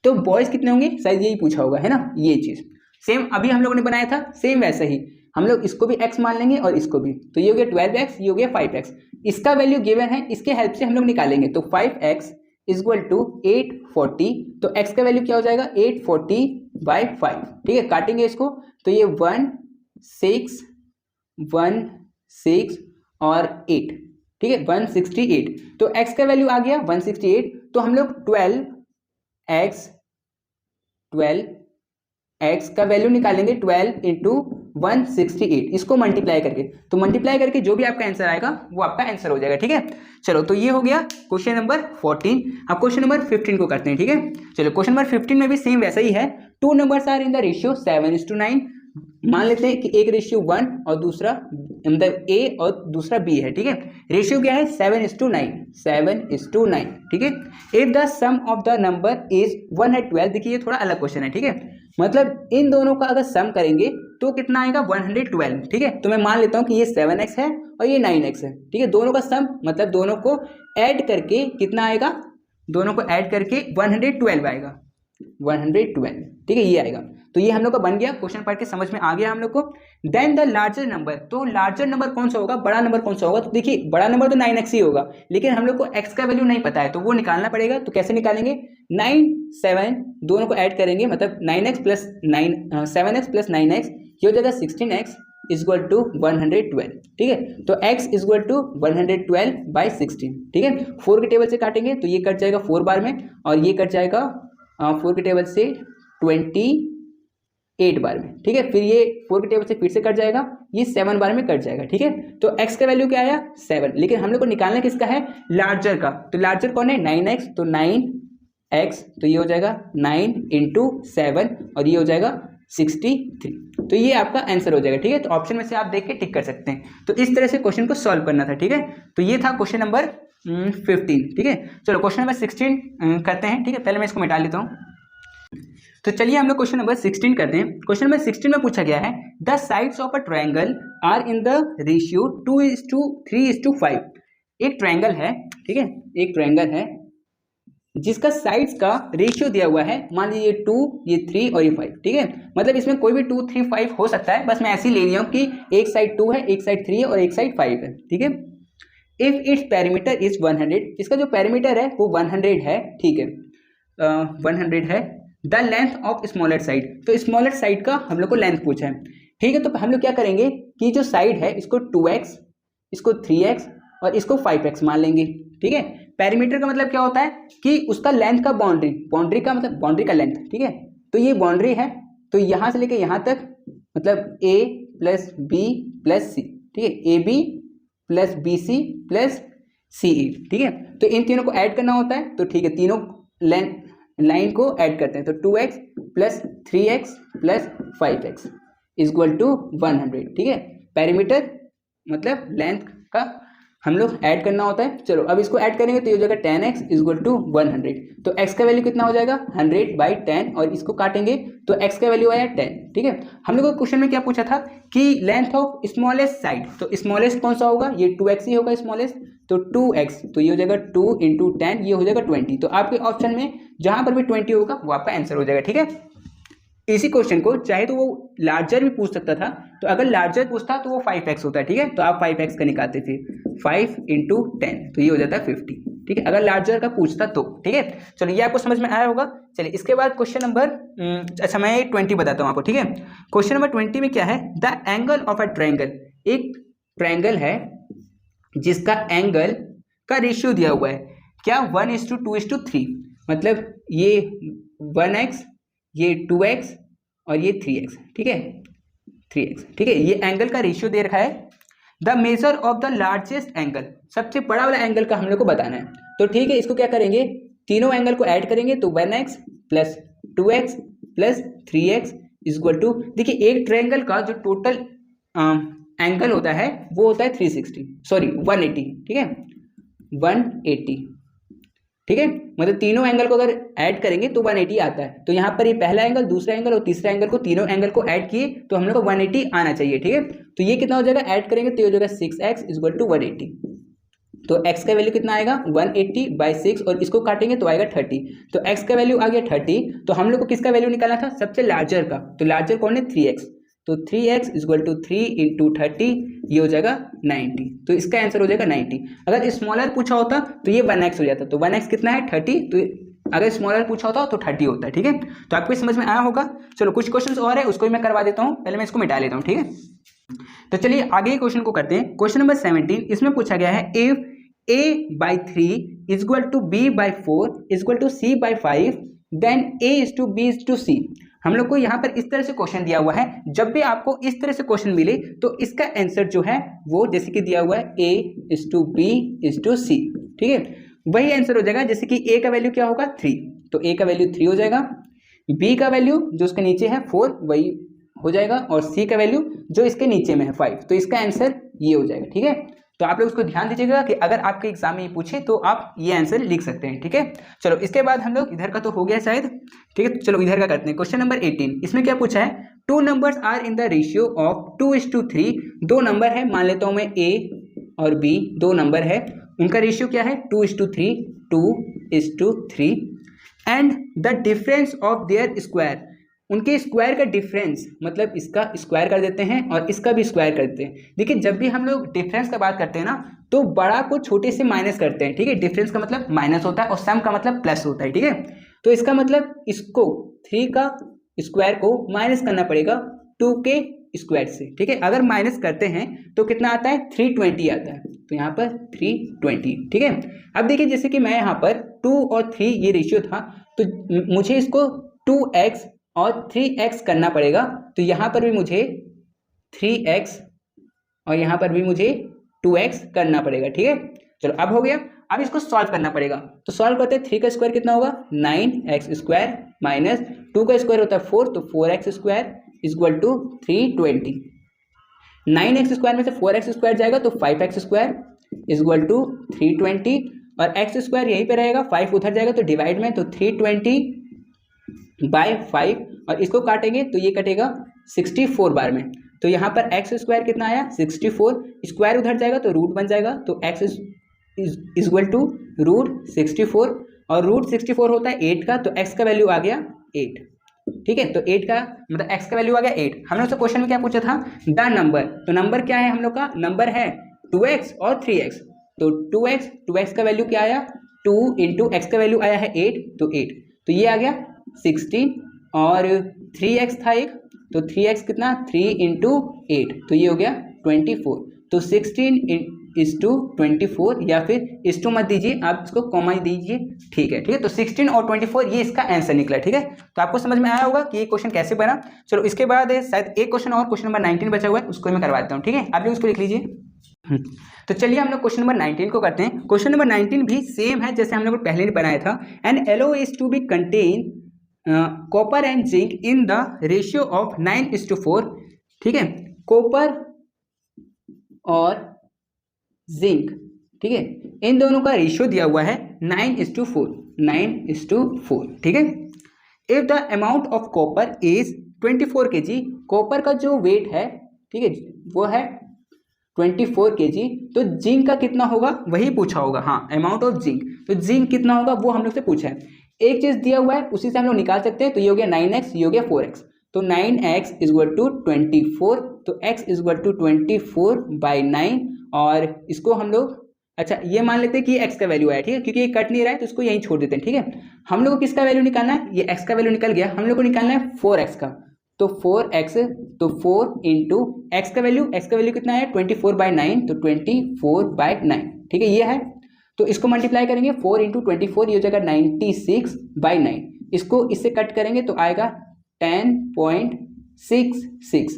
तो बॉयज कितने होंगे, शायद यही पूछा होगा, है ना। ये चीज सेम अभी हम लोगों ने बनाया था, सेम वैसा ही हम लोग इसको भी x मान लेंगे और इसको भी, तो ये हो गया 12x, ये हो गया 5x। इसका वैल्यू गिवन है, इसके हेल्प से हम लोग निकालेंगे। तो 5x = 840, तो x का वैल्यू क्या हो जाएगा 840/5, ठीक है। काटेंगे इसको तो ये 1 6 1 6 और 8, ठीक है, 168। तो x का वैल्यू आ गया 168, तो हम लोग 12x का वैल्यू निकालेंगे 12 × 168, इसको मल्टीप्लाई करके, तो मल्टीप्लाई करके जो भी आपका आंसर आएगा वो आपका आंसर हो जाएगा। ठीक है, चलो तो ये हो गया क्वेश्चन नंबर 14। अब क्वेश्चन नंबर 15 को करते हैं। ठीक है, चलो क्वेश्चन नंबर 15 में भी सेम वैसा ही है। Two numbers are in the ratio 7:9। मान लेते हैं कि एक रेशियो 1 और दूसरा मतलब ए और दूसरा बी है। ठीक है, रेशियो क्या है 7:9, 7:9। ठीक है, if the sum of the number is 112, देखिए ये थोड़ा अलग क्वेश्चन है। ठीक है, मतलब इन दोनों का अगर सम करेंगे तो कितना आएगा 112। ठीक है, तो मैं मान लेता हूं कि ये 7x है और ये 9x है। ठीक है, दोनों का सम मतलब दोनों को ऐड करके कितना आएगा, दोनों को ऐड करके 112 आएगा, 112। ठीक है, ये आएगा। तो ये हम लोग का बन गया, क्वेश्चन पढ़ के समझ में आ गया हम लोग को। देन द लार्जर नंबर, तो लार्जर नंबर कौन सा होगा, बड़ा नंबर कौन सा होगा, तो देखिए बड़ा नंबर तो 9x ही होगा, लेकिन हम लोग को x का वैल्यू नहीं पता है तो वो निकालना पड़ेगा। तो कैसे निकालेंगे, 9 7 दोनों को ऐड करेंगे, मतलब 9x plus 7x plus 9x, ये हो जाएगा 16x इक्वल टू 112। ठीक है, तो x इक्वल टू 112/16। ठीक है, 4 के टेबल से काटेंगे तो ये कट जाएगा 4 बार में, और ये कट जाएगा 4 के टेबल से 28 बार में। ठीक है, फिर ये 4 के टेबल से फिर से कट जाएगा, ये 7 बार में कट जाएगा। ठीक है, तो x का वैल्यू क्या आया 7, लेकिन हम लोग को निकालना किसका है, लार्जर का। तो लार्जर कौन है 9x, तो 9x, तो ये हो जाएगा 9 × 7 और ये हो जाएगा 63। तो ये आपका आंसर हो जाएगा। ठीक है, तो ऑप्शन में से आप देख के टिक कर सकते हैं। तो इस तरह से क्वेश्चन को सॉल्व करना था। ठीक है, तो ये था क्वेश्चन नंबर 15। ठीक है, चलो क्वेश्चन नंबर 16 करते हैं। ठीक है, पहले मैं इसको मिटा लेता हूँ। तो चलिए हम लोग क्वेश्चन नंबर 16 करते हैं। क्वेश्चन नंबर 16 में पूछा गया है the sides of a triangle are in the ratio 2:3:5। एक ट्रायंगल है, ठीक है, एक ट्रायंगल है जिसका साइड्स का रेशियो दिया हुआ है, मान लीजिए 2, ये 3 और ये 5। ठीक है, मतलब इसमें कोई भी 2 3 5 हो सकता है, बस मैं ऐसे ही ले लिया हूँ कि एक साइड 2 है, एक साइड 3 है और एक साइड 5 है। ठीक है, इफ इट्स पैरामीटर इज 100, इसका जो पैरामीटर है वो 100 है। ठीक है, 100 है। The length of smaller side, तो स्मॉलर साइड का हम लोग को लेंथ पूछा है। ठीक है, तो हम लोग क्या करेंगे कि जो साइड है इसको 2x, इसको 3x और इसको 5x मान लेंगे। ठीक है, पैरामीटर का मतलब क्या होता है कि उसका लेंथ का बाउंड्री, बाउंड्री का मतलब बाउंड्री का लेंथ। ठीक है, तो ये बाउंड्री है, तो यहाँ से लेके यहाँ तक मतलब a plus b plus c। ठीक है, ab plus bc plus ce। ठीक है, तो इन तीनों को ऐड करना होता है। तो ठीक है, तीनों लाइन को ऐड करते हैं, तो 2x plus 3x plus 5x equal to 100। ठीक है, पैरामीटर मतलब लेंथ का हम लोग ऐड करना होता है। चलो अब इसको ऐड करेंगे तो ये हो जाएगा 10x इक्वल टू 100। तो x का वैल्यू कितना हो जाएगा 100/10, और इसको काटेंगे तो x का वैल्यू आया 10। ठीक है, हम लोग को क्वेश्चन में क्या पूछा था कि लेंथ ऑफ स्मॉलेस्ट साइड, तो स्मॉलेस्ट कौन सा होगा, ये 2x ही होगा स्मॉलेस्ट, तो 2x, तो ये हो जाएगा 2 × 10, ये हो जाएगा 20। तो आपके ऑप्शन में जहां पर भी 20 होगा वो आपका आंसर हो जाएगा। ठीक है, इसी क्वेश्चन को चाहे तो वो लार्जर भी पूछ सकता था, तो अगर लार्जर पूछता तो वो 5x होता है। ठीक है, तो आप 5x का निकालते थे, 5 × 10, तो ये हो जाता है 50। ठीक है, अगर लार्जर का पूछता तो। ठीक है, चलो ये आपको समझ में आया होगा। चलिए इसके बाद क्वेश्चन नंबर अच्छा मैं 20 बताता हूँ आपको। ठीक है, क्वेश्चन नंबर 20 में क्या है, the angle of a triangle, एक ट्रायंगल है जिसका एंगल का रेशियो दिया हुआ है, क्या 1:2:3, मतलब ये 1x, ये 2x और ये 3x। ठीक है, 3x। ठीक है, ये एंगल का रेशियो दे रखा है। The measure of the largest angle, सबसे बड़ा वाला एंगल का हम लोग को बताना है। तो ठीक है, इसको क्या करेंगे, तीनों एंगल को ऐड करेंगे, तो 1x plus 2x plus 3x equal to, देखिए एक ट्रायंगल का जो टोटल एंगल होता है वो होता है 180। ठीक है, 180। ठीक है, मतलब तीनों एंगल को अगर ऐड करेंगे तो 180 आता है। तो यहाँ पर ये पहला एंगल, दूसरा एंगल और तीसरा एंगल को, तीनों एंगल को ऐड किए तो हम लोग को 180 आना चाहिए। ठीक है, तो ये कितना हो जाएगा, ऐड करेंगे तो ये हो जाएगा 6x इक्वल टू 180। तो x का वैल्यू कितना आएगा 180/6, और इसको काटेंगे तो आएगा 30। तो x का वैल्यू आ गया 30। तो हम लोग को किसका वैल्यू निकालना था, सबसे लार्जर का। तो लार्जर कौन है 3x, तो 3x इक्वल टू 3 × 30, ये हो जाएगा 90। तो इसका आंसर हो जाएगा 90। अगर स्मॉलर पूछा होता तो ये 1x हो जाता, तो 1x कितना है 30, तो अगर स्मॉलर पूछा होता तो 30 होता है। ठीक है, तो आपको समझ में आया होगा। चलो कुछ क्वेश्चंस और है उसको भी मैं करवा देता हूँ, पहले मैं इसको मिटा लेता हूँ। ठीक है, तो चलिए आगे क्वेश्चन को करते हैं। क्वेश्चन नंबर 17, इसमें पूछा गया है if a/3 equal to b/4 equal to c/5 then a is to b is to c। हम लोग को यहाँ पर इस तरह से क्वेश्चन दिया हुआ है, जब भी आपको इस तरह से क्वेश्चन मिले तो इसका आंसर जो है वो जैसे कि दिया हुआ है A:B:C, ठीक है, वही आंसर हो जाएगा। जैसे कि A का वैल्यू क्या होगा 3, तो A का वैल्यू 3 हो जाएगा, B का वैल्यू जो उसके नीचे है 4 वही हो जाएगा, और C का वैल्यू जो इसके नीचे में है 5, तो इसका आंसर ये हो जाएगा, ठीक है। तो आप लोग उसको ध्यान दीजिएगा कि अगर आपके एग्जाम में ये पूछे तो आप ये आंसर लिख सकते हैं, ठीक है। चलो इसके बाद हम लोग इधर का तो हो गया शायद, ठीक है, चलो इधर का करते हैं। क्वेश्चन नंबर 18, इसमें क्या पूछा है, 2 numbers are in the ratio of 2:3। 2 number है, मान लेता हूं मैं A और B 2 नंबर है, उनका रेशियो क्या है 2:3, 2:3, and the difference of their square, उनके स्क्वायर का डिफरेंस, मतलब इसका स्क्वायर कर देते हैं और इसका भी स्क्वायर करते हैं। देखिए जब भी हम लोग डिफरेंस का बात करते हैं ना, तो बड़ा को छोटे से माइनस करते हैं, ठीक है। डिफरेंस का मतलब माइनस होता है और सम का मतलब प्लस होता है, ठीक है। तो इसका मतलब इसको 3 का स्क्वायर को माइनस करना पड़ेगा 2 के स्क्वायर से, ठीक है। अगर माइनस करते हैं तो कितना आता है 320 आता है, तो यहाँ पर 320, ठीक है। अब देखिए जैसे कि मैं यहाँ पर 2 और 3 ये रेशियो था, तो मुझे इसको 2x और 3x करना पड़ेगा, तो यहाँ पर भी मुझे 3x और यहाँ पर भी मुझे 2x करना पड़ेगा, ठीक है। चलो अब हो गया, अब इसको सॉल्व करना पड़ेगा। तो सॉल्व करते हैं, 3 का स्क्वायर कितना होगा 9x² माइनस 2 का स्क्वायर होता है 4, तो 4x² इक्वल टू 320। 9x² में से 4x² जाएगा तो 5x² इक्वल टू 320, और x² यहीं पे रहेगा, 5 उधर जाएगा तो डिवाइड में, तो 320/5, और इसको काटेंगे तो ये कटेगा 64 बार में। तो यहाँ पर x² कितना आया 64, स्क्वायर उधर जाएगा तो रूट बन जाएगा, तो x इक्वल टू √64, और √64 होता है 8 का, तो x का वैल्यू आ गया 8, ठीक है। तो 8 का मतलब x का वैल्यू आ गया 8। हम लोग से क्वेश्चन में क्या पूछा था, द नंबर, तो नंबर क्या है हम लोग का, नंबर है 2x और 3x, तो 2x का वैल्यू क्या आया 2 इंटू x का वैल्यू आया है 8, तो 8, तो ये आ गया 16, और 3x था एक, तो 3x कितना 3 इंटू 8, तो ये हो गया 24, तो 16:24, या फिर इस टू मत दीजिए, आप इसको कॉमा दीजिए, ठीक है, ठीक है। तो 16 और 24 ये इसका आंसर निकला, ठीक है। तो आपको समझ में आया होगा कि ये क्वेश्चन कैसे बना। चलो इसके बाद शायद एक क्वेश्चन और, क्वेश्चन नंबर 19 बचा हुआ है, उसको मैं करवाता हूँ, ठीक है। आप लोग उसको लिख लीजिए। तो चलिए हम लोग क्वेश्चन नंबर 19 को करते हैं। क्वेश्चन नंबर 19 भी सेम है जैसे हम लोग पहले बनाया था। An alloy is to be contain copper and zinc in the ratio of 9:4, ठीक है। कॉपर और जिंक, ठीक है, इन दोनों का रेशियो दिया हुआ है 9:4, ठीक है। If the amount of copper is 24 kg, copper का जो वेट है, ठीक है, वो है 24 kg, तो जिंक का कितना होगा वही पूछा होगा, हाँ, अमाउंट ऑफ जिंक, तो जिंक कितना होगा वो हम लोग से पूछा है। एक चीज दिया हुआ है उसी से हम लोग निकाल सकते हैं, तो ये हो गया 9x, ये हो गया 4x, तो 9x इक्वल टू 24, तो x इक्वल टू 24/9, और इसको हम लोग, अच्छा ये मान लेते हैं कि x का वैल्यू आया, ठीक है, क्योंकि ये कट नहीं रहा है तो इसको यहीं छोड़ देते हैं, ठीक है। हम लोग को किसका वैल्यू निकालना है, ये x का वैल्यू निकल गया, हम लोग को निकालना है 4x का, तो 4x, तो 4 इंटू x का वैल्यू कितना है 24/9, तो 24/9, ठीक है, ये है। तो इसको मल्टीप्लाई करेंगे 4 इंटू 24, ये हो जाएगा 96/9, इसको इससे कट करेंगे तो आएगा 10.66,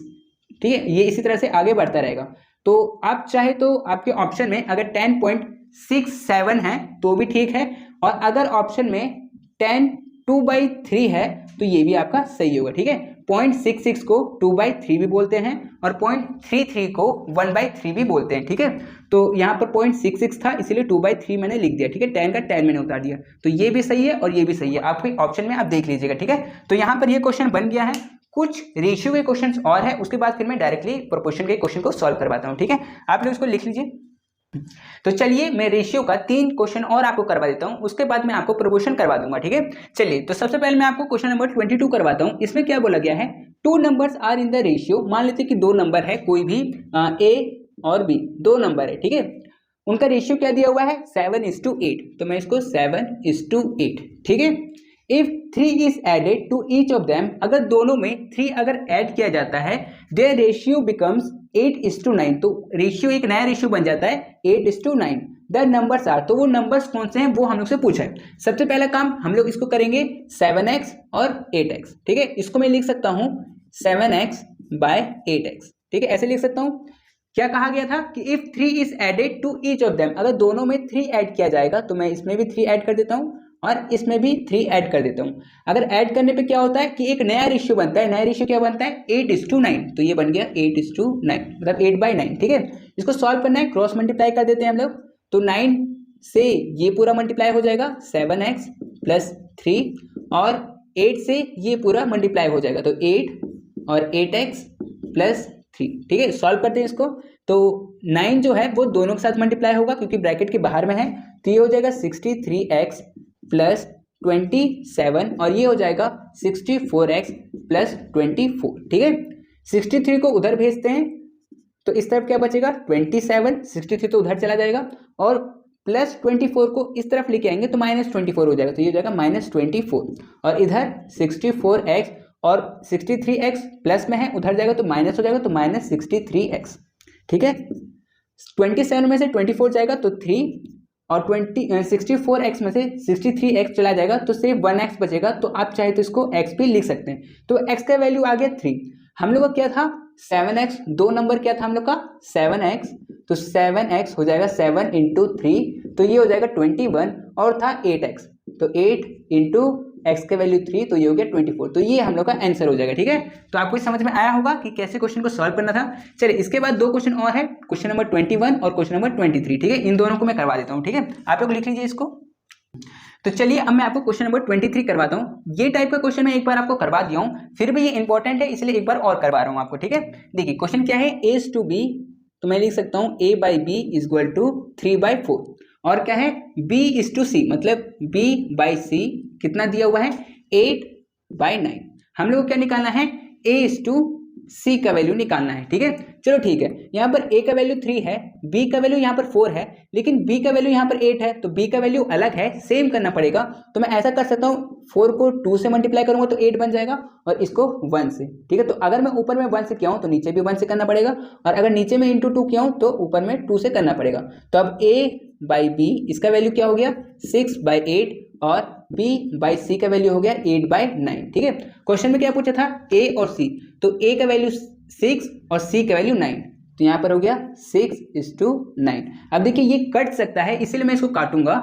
ठीक है। ये इसी तरह से आगे बढ़ता रहेगा। तो आप चाहे तो आपके ऑप्शन में अगर 10.67 है तो भी ठीक है, और अगर ऑप्शन में 10/2/3 है तो ये भी आपका सही होगा, ठीक है। 0.66 को 2/3 भी बोलते हैं, और 0.33 को 1/3 भी बोलते हैं, ठीक है। तो यहाँ पर 0.66 था इसलिए 2/3 मैंने लिख दिया, ठीक है, 10 का 10 मैंने उतार दिया, तो ये भी सही है और ये भी सही है, आपके ऑप्शन में आप देख लीजिएगा, ठीक है। तो यहाँ पर ये क्वेश्चन बन गया है। कुछ रेशियो के क्वेश्चंस और है, उसके बाद फिर मैं डायरेक्टली प्रोपोर्शन के क्वेश्चन को सॉल्व करवाता हूँ, ठीक है। आप लोग इसको लिख लीजिए। तो चलिए मैं रेशियो का 3 क्वेश्चन और आपको करवा देता हूं, उसके बाद मैं आपको प्रोपोर्शन करवा दूंगा, ठीक है। चलिए तो सबसे पहले मैं आपको क्वेश्चन नंबर 22 करवाता हूं। इसमें क्या बोला गया है, 2 numbers are in the ratio, मान लेते हैं कि 2 नंबर है, कोई भी A और B 2 नंबर है, ठीक है। उनका रेशियो क्या दिया हुआ है 7:8, तो मैं इसको 7:8, ठीक है। If 3 is added to each of them, अगर दोनों में 3 अगर ऐड किया जाता है, देयर रेशियो बिकम्स 8:9, तो रेशियो एक नया रेशियो बन जाता है 8:9। द नंबर्स आर, तो वो नंबर्स कौन से हैं वो हम लोग से पूछा है। सबसे पहला काम हम लोग इसको करेंगे 7x और 8x, ठीक है। इसको मैं लिख सकता हूं 7x बाय 8x, ठीक है, ऐसे लिख सकता हूं। क्या कहा गया था कि if 3 is added to each of them, अगर दोनों में 3 ऐड किया जाएगा, तो मैं इसमें भी 3 ऐड कर देता हूं और इसमें भी 3 ऐड कर देता हूं। अगर ऐड करने पे क्या होता है कि एक नया रेशियो बनता है। नया रेशियो क्या बनता है 8:9, तो ये बन गया 8:9, मतलब 8/9, ठीक है। इसको सॉल्व करना है, क्रॉस मल्टीप्लाई कर देते हैं हम लोग, तो 9 से ये पूरा मल्टीप्लाई हो जाएगा 7x प्लस 3, और 8 से ये पूरा मल्टीप्लाई हो जाएगा, तो 8 और 8x प्लस 3, ठीक है। सॉल्व करते हैं इसको, तो 9 जो है वो दोनों के साथ मल्टीप्लाई होगा क्योंकि ब्रैकेट के बाहर में है, तो ये हो जाएगा 63x प्लस 27, और ये हो जाएगा 64x प्लस 24, ठीक है। 63 को उधर भेजते हैं, तो इस तरफ क्या बचेगा 27, 63 तो उधर चला जाएगा, और प्लस 24 को इस तरफ लेके आएंगे तो -24 हो जाएगा, तो ये हो जाएगा -24, और इधर 64x और 63x प्लस में है, उधर जाएगा तो माइनस हो जाएगा, तो -63x, ठीक है। 27 में से 24 जाएगा तो 3, और 64x में से 63x चला जाएगा तो सिर्फ 1x बचेगा, तो आप चाहे तो इसको x भी लिख सकते हैं। तो x का वैल्यू आ गया 3। हम लोग का क्या था 7x, दो नंबर क्या था हम लोग का 7x, तो 7x हो जाएगा 7 × 3, तो ये हो जाएगा 21, और था 8x, तो 8 × x के वैल्यू 3, तो ये हो गया 24, तो ये हम लोग का आंसर हो जाएगा, ठीक है। तो आपको समझ में आया होगा कि कैसे क्वेश्चन को सॉल्व करना था। चलिए इसके बाद 2 क्वेश्चन और है, क्वेश्चन नंबर 21 और क्वेश्चन नंबर 23, ठीक है। इन दोनों को मैं करवा देता हूँ, ठीक है, आप लोग लिख लीजिए इसको। तो चलिए अब मैं आपको क्वेश्चन नंबर 23 करवाता हूँ। ये टाइप का क्वेश्चन मैं एक बार आपको करवा दिया हूँ, फिर भी ये इंपॉर्टेंट है इसलिए एक बार और करवा रहा हूँ आपको, ठीक है। देखिए क्वेश्चन क्या है, A to B, तो मैं लिख सकता हूँ A/B = 3/4, और क्या है B to C, मतलब B/C कितना दिया हुआ है 8/9। हम लोग को क्या निकालना है A to C का वैल्यू निकालना है, ठीक है। चलो ठीक है, यहाँ पर A का वैल्यू 3 है, B का वैल्यू यहाँ पर 4 है, लेकिन B का वैल्यू यहाँ पर 8 है, तो B का वैल्यू अलग है, सेम करना पड़ेगा। तो मैं ऐसा कर सकता हूँ 4 को 2 से मल्टीप्लाई करूंगा तो 8 बन जाएगा, और इसको 1 से, ठीक है। तो अगर मैं ऊपर में 1 से किया हूँ तो नीचे भी 1 से करना पड़ेगा, और अगर नीचे में × 2 किया हूँ तो ऊपर में 2 से करना पड़ेगा। तो अब A/B इसका वैल्यू क्या हो गया 6/8, और B/C का वैल्यू हो गया 8/9, ठीक है। क्वेश्चन में क्या पूछा था A और C, तो A का वैल्यू 6 और C का वैल्यू 9, तो यहाँ पर हो गया 6:9। अब देखिए ये कट सकता है, इसीलिए मैं इसको काटूंगा,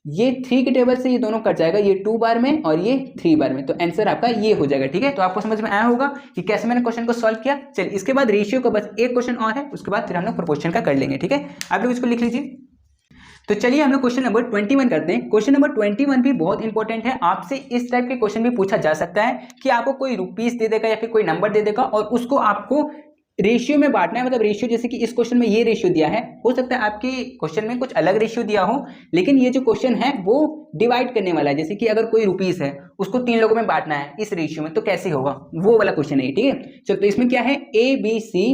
ये 3 के टेबल से ये दोनों कट जाएगा, ये 2 बार में और ये 3 बार में, तो आंसर आपका ये हो जाएगा, ठीक है। तो आपको समझ में आया होगा कि कैसे मैंने क्वेश्चन को सॉल्व किया। चलिए इसके बाद रेशियो का बस एक क्वेश्चन और है, उसके बाद फिर हम लोग प्रोपोर्शन का कर लेंगे, ठीक है। आप लोग इसको लिख लीजिए। तो चलिए हम लोग क्वेश्चन नंबर 21 करते हैं। क्वेश्चन नंबर 21 भी बहुत इंपॉर्टेंट है, आपसे इस टाइप के क्वेश्चन भी पूछा जा सकता है कि आपको कोई रुपीस दे देगा या फिर कोई नंबर दे देगा, और उसको आपको रेशियो में बांटना है। मतलब रेशियो, जैसे कि इस क्वेश्चन में ये रेशियो दिया है, हो सकता है आपके क्वेश्चन में कुछ अलग रेशियो दिया हो, लेकिन ये जो क्वेश्चन है वो डिवाइड करने वाला है। जैसे कि अगर कोई रुपीस है उसको 3 लोगों में बांटना है इस रेशियो में, तो कैसे होगा, वो वाला क्वेश्चन है, ठीक है। चलो तो इसमें क्या है ABC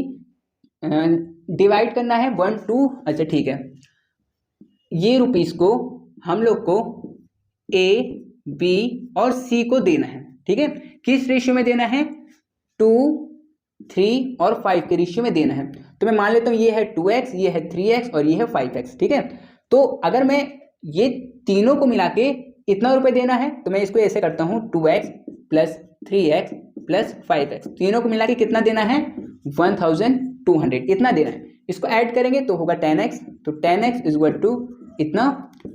डिवाइड करना है 1 2, अच्छा ठीक है, ये रुपीस को हम लोग को A, B और C को देना है, ठीक है। किस रेशियो में देना है 2 3 और 5 के रेशियो में देना है। तो मैं मान लेता हूँ ये है 2x, ये है 3x और ये है 5x, ठीक है। तो अगर मैं ये तीनों को मिला के इतना रुपए देना है, तो मैं इसको ऐसे करता हूँ 2x plus 3x plus 5x, तीनों को मिला के कितना देना है 1200, इतना देना है। इसको ऐड करेंगे तो होगा 10x, तो 10x = इतना,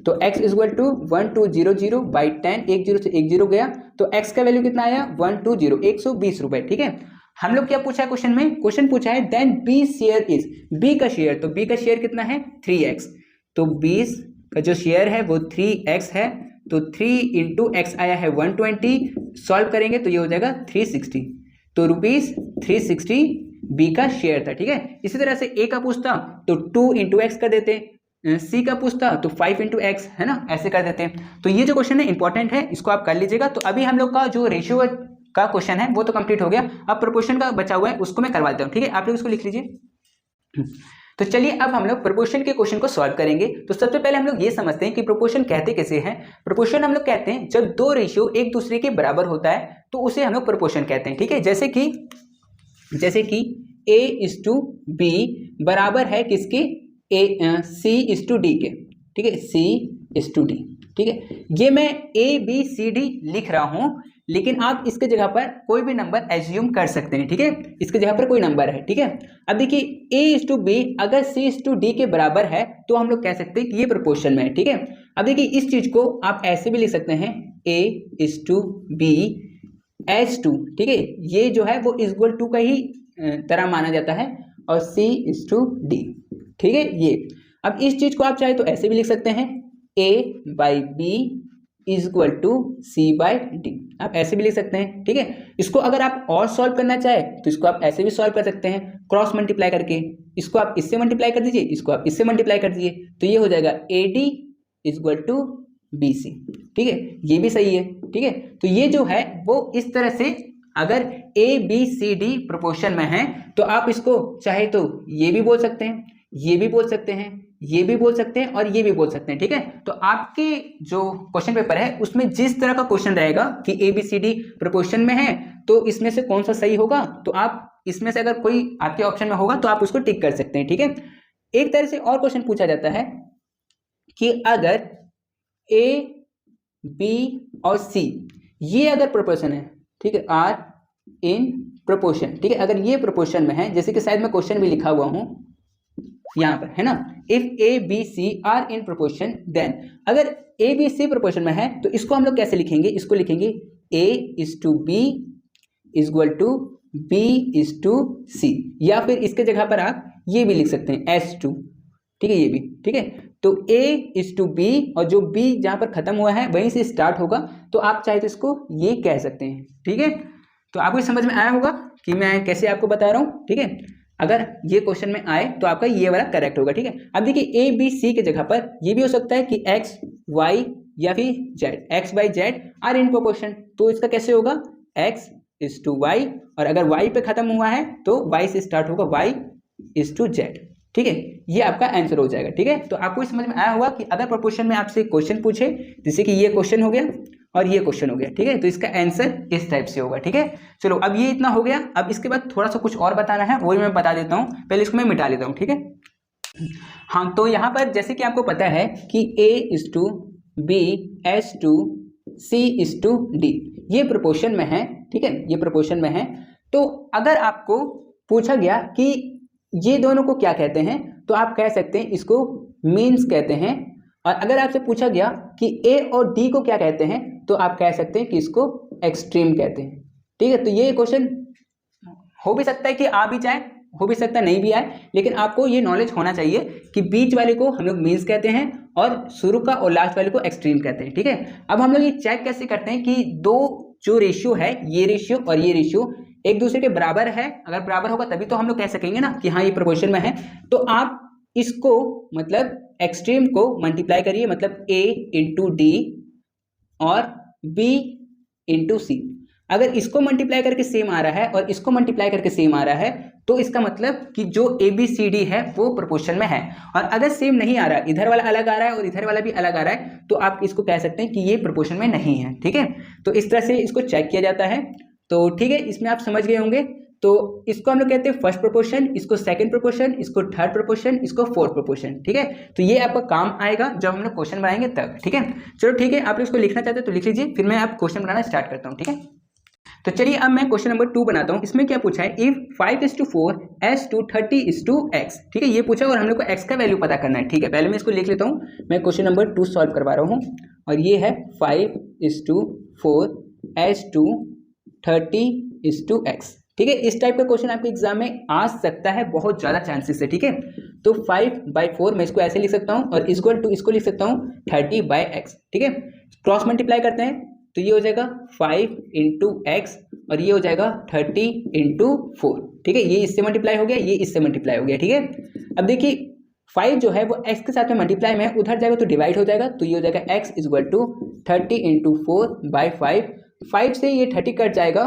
तो x = 1200/10, 1 0 से 1 0 गया, तो x का वैल्यू कितना आया 120, 120 रुपए, ठीक है। हम लोग क्या पूछा है क्वेश्चन में, क्वेश्चन पूछा है then B share is, B का शेयर, तो B का शेयर कितना है 3x, तो 20 का जो शेयर है वो 3x है, तो 3 × x आया है 120, सॉल्व करेंगे तो ये हो जाएगा 360, तो ₹360 B का शेयर था, ठीक है। इसी तरह से A का पूछता तो 2 × x कर देते, C का पूछता तो 5 × x, है ना, ऐसे कर देते हैं। तो ये जो क्वेश्चन है इंपॉर्टेंट है, इसको आप कर लीजिएगा। तो अभी हम लोग का जो रेशियो का क्वेश्चन है वो तो कंप्लीट हो गया, अब प्रोपोर्शन का बचा हुआ है उसको मैं करवा देता हूँ, ठीक है। आप लोग इसको लिख लीजिए। तो चलिए अब हम लोग प्रोपोर्शन के क्वेश्चन को सॉल्व करेंगे। तो सबसे पहले हम लोग ये समझते हैं कि प्रोपोर्शन कहते कैसे हैं। प्रोपोर्शन हम लोग कहते हैं जब दो रेशियो एक दूसरे के बराबर होता है तो उसे हम लोग प्रोपोर्शन कहते हैं, ठीक है। जैसे कि A:B बराबर है किसके, C:D के, ठीक है, C:D, ठीक है। ये मैं ABCD लिख रहा हूं, लेकिन आप इसके जगह पर कोई भी नंबर एज्यूम कर सकते हैं, ठीक है। इसके जगह पर कोई नंबर है, ठीक है। अब देखिए A:B अगर C:D के बराबर है तो हम लोग कह सकते हैं कि ये प्रोपोर्शन में है, ठीक है। अब देखिए इस चीज को आप ऐसे भी लिख सकते हैं A:B S2, ठीक है। ये जो है वो इक्वल टू का ही तरह माना जाता है, और C:D, ठीक है। ये अब इस चीज को आप चाहे तो ऐसे भी लिख सकते हैं A/B इक्वल टू C/D, आप ऐसे भी लिख सकते हैं, ठीक है। इसको अगर आप और सॉल्व करना चाहे तो इसको आप ऐसे भी सॉल्व कर सकते हैं, क्रॉस मल्टीप्लाई करके। इसको आप इससे मल्टीप्लाई कर दीजिए, इसको आप इससे मल्टीप्लाई कर दीजिए, तो ये हो जाएगा AD इक्वल टू BC, ठीक है। ये भी सही है, ठीक है। तो ये जो है वो इस तरह से अगर ABCD प्रोपोर्शन में है तो आप इसको चाहे तो ये भी बोल सकते हैं, ये भी बोल सकते हैं, ये भी बोल सकते हैं, और ये भी बोल सकते हैं, ठीक है। तो आपके जो क्वेश्चन पेपर है उसमें जिस तरह का क्वेश्चन रहेगा कि ABCD प्रोपोर्शन में है तो इसमें से कौन सा सही होगा, तो आप इसमें से अगर कोई आपके ऑप्शन में होगा तो आप उसको टिक कर सकते हैं, ठीक है। एक तरह से और क्वेश्चन पूछा जाता है कि अगर A, B और C ये अगर प्रोपोर्शन है, ठीक है, आर इन प्रोपोर्शन, ठीक है। अगर ये प्रोपोर्शन में है, जैसे कि शायद मैं क्वेश्चन भी लिखा हुआ हूं यहां पर, है ना, if A, B, C are in proportion then, अगर A, B, C प्रोपोर्शन में है तो इसको हम लोग कैसे लिखेंगे, इसको लिखेंगे A:B इक्वल टू B:C, या फिर इसके जगह पर आप ये भी लिख सकते हैं S2, ठीक है, ये भी, ठीक है। तो A:B और जो B जहां पर खत्म हुआ है वहीं से स्टार्ट होगा, तो आप चाहे तो इसको ये कह सकते हैं, ठीक है। तो आपको समझ में आया होगा कि मैं कैसे आपको बता रहा हूं, ठीक है। अगर ये क्वेश्चन में आए तो आपका ये वाला करेक्ट होगा, ठीक है। अब देखिए A, B, C के जगह पर ये भी हो सकता है कि X, Y या फिर Z, X, Y, Z are in proportion, तो इसका कैसे होगा X:Y, और अगर Y पे खत्म हुआ है तो Y से स्टार्ट होगा Y:Z, ठीक है। ये आपका आंसर हो जाएगा, ठीक है। तो आपको समझ में आया होगा कि अगर प्रोपोर्शन में आपसे क्वेश्चन पूछे, जैसे कि ये क्वेश्चन हो गया और ये क्वेश्चन हो गया, ठीक है, तो इसका आंसर इस टाइप से होगा, ठीक है। चलो अब ये इतना हो गया। अब इसके बाद थोड़ा सा कुछ और बताना है, वो मैं बता देता हूँ। पहले इसको मैं मिटा लेता हूँ, ठीक है। हाँ, तो यहाँ पर जैसे कि आपको पता है कि A:B S2 C:D ये प्रोपोर्शन में है, ठीक है, ये प्रोपोर्शन में है। तो अगर आपको पूछा गया कि ये दोनों को क्या कहते हैं, तो आप कह सकते हैं इसको मीन्स कहते हैं। और अगर आपसे पूछा गया कि A और D को क्या कहते हैं, तो आप कह सकते हैं कि इसको एक्सट्रीम कहते हैं, ठीक है। तो ये क्वेश्चन हो भी सकता है कि आ भी जाए, हो भी सकता है नहीं भी आए, लेकिन आपको ये नॉलेज होना चाहिए कि बीच वाले को हम लोग मीन्स कहते हैं और शुरू का और लास्ट वाले को एक्सट्रीम कहते हैं, ठीक है। अब हम लोग ये चेक कैसे करते हैं कि दो जो रेशियो है, ये रेशियो और ये रेशियो एक दूसरे के बराबर है। अगर बराबर होगा तभी तो हम लोग कह सकेंगे ना कि हाँ ये प्रोपोर्शन में है। तो आप इसको मतलब एक्सट्रीम को मल्टीप्लाई करिए, मतलब A:D और B:C। अगर इसको मल्टीप्लाई करके सेम आ रहा है और इसको मल्टीप्लाई करके सेम आ रहा है, तो इसका मतलब कि जो ABCD है वो प्रोपोर्शन में है। और अगर सेम नहीं आ रहा, इधर वाला अलग आ रहा है और इधर वाला भी अलग आ रहा है, तो आप इसको कह सकते हैं कि ये प्रोपोर्शन में नहीं है, ठीक है। तो इस तरह से इसको चेक किया जाता है। तो ठीक है, इसमें आप समझ गए होंगे। तो इसको हम लोग कहते हैं फर्स्ट प्रोपोर्शन, इसको सेकंड प्रोपोर्शन, इसको थर्ड प्रोपोर्शन, इसको फोर्थ प्रोपोर्शन, ठीक है। तो ये आपका काम आएगा जब हम लोग क्वेश्चन बनाएंगे तब, ठीक है। चलो ठीक है, आप इसको लिखना चाहते हैं तो लिख लीजिए, फिर मैं आप क्वेश्चन बनाना स्टार्ट करता हूँ, ठीक है। तो चलिए अब मैं क्वेश्चन नंबर 2 बनाता हूँ। इसमें क्या पूछा है, इफ 5:4 S2 30:x, ठीक है, ये पूछा और हम लोग को x का वैल्यू पता करना है, ठीक है। पहले मैं इसको लिख लेता हूँ, मैं क्वेश्चन नंबर 2 सॉल्व करवा रहा हूँ, और ये है 5:4 S2 30:x, ठीक है। इस टाइप का क्वेश्चन आपके एग्जाम में आ सकता है, बहुत ज़्यादा चांसेस है, ठीक है। तो 5/4 मैं इसको ऐसे लिख सकता हूँ, और इक्वल टू इसको लिख सकता हूँ 30/x, ठीक है। क्रॉस मल्टीप्लाई करते हैं तो ये हो जाएगा 5 × x और ये हो जाएगा 30 × 4, ठीक है। ये इससे मल्टीप्लाई हो गया, ये इससे मल्टीप्लाई हो गया, ठीक है। अब देखिए 5 जो है वो x के साथ में मल्टीप्लाई में उधर जाएगा तो डिवाइड हो जाएगा, तो ये हो जाएगा x = 30 × 4/5। 5 से ये 30 कट जाएगा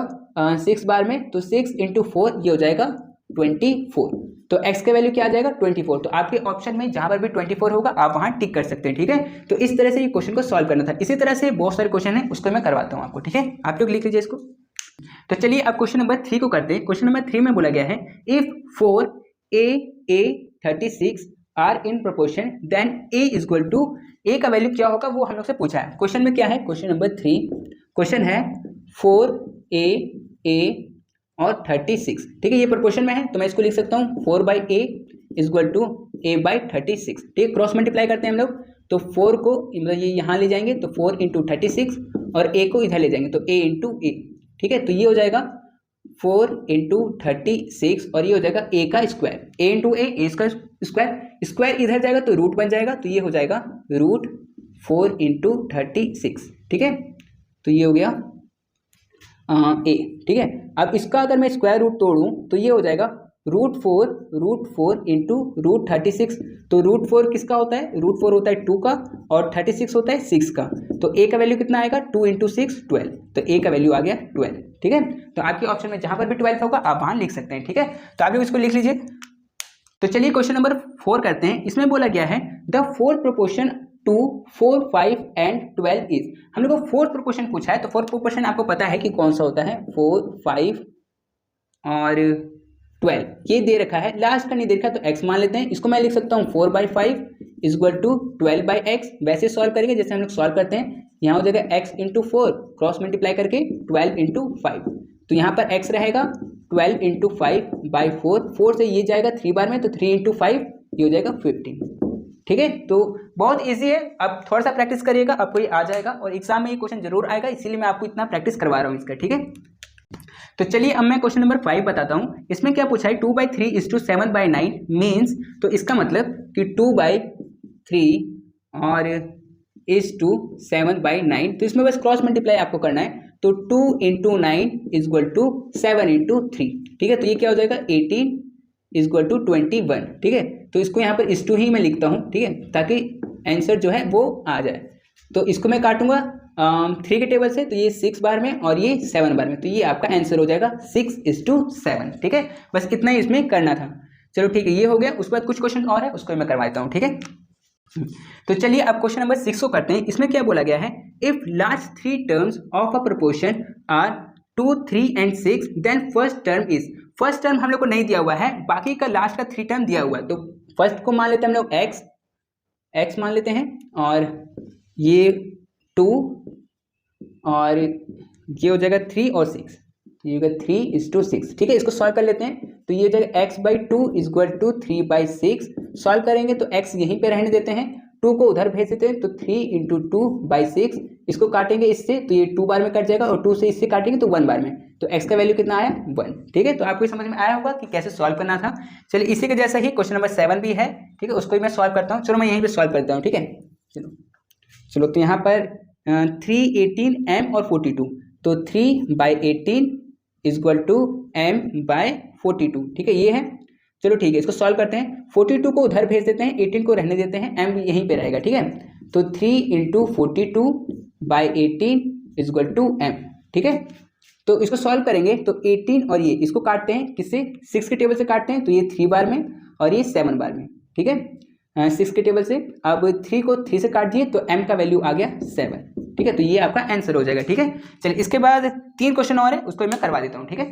6 बार में, तो 6 × 4 ये हो जाएगा 24। तो x का वैल्यू क्या आ जाएगा 24। तो आपके ऑप्शन में जहां पर भी 24 होगा आप वहां टिक कर सकते हैं, ठीक है। तो इस तरह से ये क्वेश्चन को सॉल्व करना था। इसी तरह से बहुत सारे क्वेश्चन है, उसको मैं करवाता हूँ आपको, ठीक है। आप लोग लिख लीजिए इसको। तो चलिए अब क्वेश्चन नंबर 3 को करते हैं। क्वेश्चन नंबर 3 में बोला गया है if 4a 36 are in proportion then a is equal to, a का वैल्यू क्या होगा वो हम लोग से पूछा है। क्वेश्चन में क्या है, क्वेश्चन नंबर 3 क्वेश्चन है 4a और 36, ठीक है। ये प्रोपोर्शन में है तो मैं इसको लिख सकता हूँ 4/a is equal to a/36, ठीक है। क्रॉस मल्टीप्लाई करते हैं हम लोग, तो 4 को मतलब ये यहाँ ले जाएंगे तो 4 × 36 और a को इधर ले जाएंगे तो a × a, ठीक है। तो ये हो जाएगा 4 × 36 और ये हो जाएगा a का स्क्वायर, a × a इसका स्क्वायर, स्क्वायर इधर जाएगा तो रूट बन जाएगा, तो ये हो जाएगा √4 × 36, ठीक है। तो ये हो गया a, ठीक है। अब इसका अगर मैं स्क्वायर रूट तोड़ूं तो ये हो जाएगा √4 × √36। तो √4 किसका होता है, √4 होता है 2 का और 36 होता है 6 का। तो a का वैल्यू कितना आएगा 2 × 6 12, तो a का वैल्यू आ गया 12, ठीक है। तो आपके ऑप्शन में जहां पर भी 12 होगा आप वहां लिख सकते हैं, ठीक है। तो आप लोग इसको लिख लीजिए। तो चलिए क्वेश्चन नंबर 4 करते हैं। इसमें बोला गया है the fourth proportion 2, 4, 5 and 12 is. हम लोग को फोर्थ प्रोपोर्शन पूछा है, तो फोर्थ प्रोपोर्शन आपको पता है कि कौन सा होता है, 4, 5 और 12 ये दे रखा है, लास्ट का नहीं दे रखा तो x मान लेते हैं। इसको मैं लिख सकता हूँ 4/5 इज इक्वल टू 12/x। वैसे सॉल्व करेंगे जैसे हम लोग सॉल्व करते हैं, यहाँ हो जाएगा x × 4 क्रॉस मल्टीप्लाई करके 12 × 5, तो यहाँ पर x रहेगा 12 × 5/4, 4 से ये जाएगा 3 बार में तो 3 × 5 ये हो जाएगा 15, ठीक है। तो बहुत इजी है, अब थोड़ा सा प्रैक्टिस करिएगा आपको ये आ जाएगा और एग्जाम में ये क्वेश्चन जरूर आएगा, इसीलिए मैं आपको इतना प्रैक्टिस करवा रहा हूँ इसका, ठीक है। तो चलिए अब मैं क्वेश्चन नंबर 5 बताता हूँ। इसमें क्या पूछा है 2/3 इज टू 7/9 मीन्स, तो इसका मतलब कि 2/3 और इज टू 7/9, तो इसमें बस क्रॉस मल्टीप्लाई आपको करना है। तो 2 × 9 इज इक्वल टू 7 × 3, ठीक है। तो ये क्या हो जाएगा 18 इज इक्वल टू 21, ठीक है। तो इसको यहाँ पर इस टू ही मैं लिखता हूँ, ठीक है, ताकि आंसर जो है वो आ जाए। तो इसको मैं काटूंगा 3 के टेबल से, तो ये 6 बार में और ये 7 बार में, तो ये आपका आंसर हो जाएगा 6:7, ठीक है। बस इतना ही इसमें करना था। चलो ठीक है, ये हो गया। उसके बाद कुछ क्वेश्चन और है, उसको मैं करवाता हूँ, ठीक है। तो चलिए अब क्वेश्चन नंबर 6 को करते हैं। इसमें क्या बोला गया है if last 3 terms of a proportion are 2, 3 and 6 then first term is. First term हम लोग को नहीं दिया हुआ है, बाकी का लास्ट का 3 टर्म दिया हुआ है। तो फर्स्ट को मान लेते हैं हम लोग x मान लेते हैं, और ये 2 और ये हो जाएगा 3 और 6, तो ये हो जाएगा 3:6, ठीक है। इसको सॉल्व कर लेते हैं, तो ये हो जाएगा x/2 is equal to 3/6। Solve करेंगे तो x यहीं पे रहने देते हैं, 2 को उधर भेज देते हैं, तो 3 × 2/6। इसको काटेंगे इससे तो ये 2 बार में कट जाएगा और 2 से इससे काटेंगे तो 1 बार में, तो x का वैल्यू कितना आया 1, ठीक है। तो आपको समझ में आया होगा कि कैसे सॉल्व करना था। चलिए इसी के जैसा ही क्वेश्चन नंबर 7 भी है, ठीक है, उसको भी मैं सॉल्व करता हूँ। चलो मैं यहीं पर सॉल्व करता हूँ, ठीक है। चलो तो यहाँ पर 3, 18 m और 42, तो 3/18 इज इक्वल टू m/42, ठीक है, ये है। चलो ठीक है, इसको सॉल्व करते हैं। 42 को उधर भेज देते हैं, 18 को रहने देते हैं, m यहीं पे रहेगा, ठीक है। तो 3 × 42/18 इज इक्वल टू m, ठीक है। तो इसको सॉल्व करेंगे तो 18 और ये इसको काटते हैं, किससे 6 के टेबल से काटते हैं, तो ये 3 बार में और ये 7 बार में, ठीक है। 6 के टेबल से अब 3 को 3 से काट दिए तो m का वैल्यू आ गया 7, ठीक है। तो ये आपका आंसर हो जाएगा, ठीक है। चलिए इसके बाद 3 क्वेश्चन और है, उसको मैं करवा देता हूँ, ठीक है।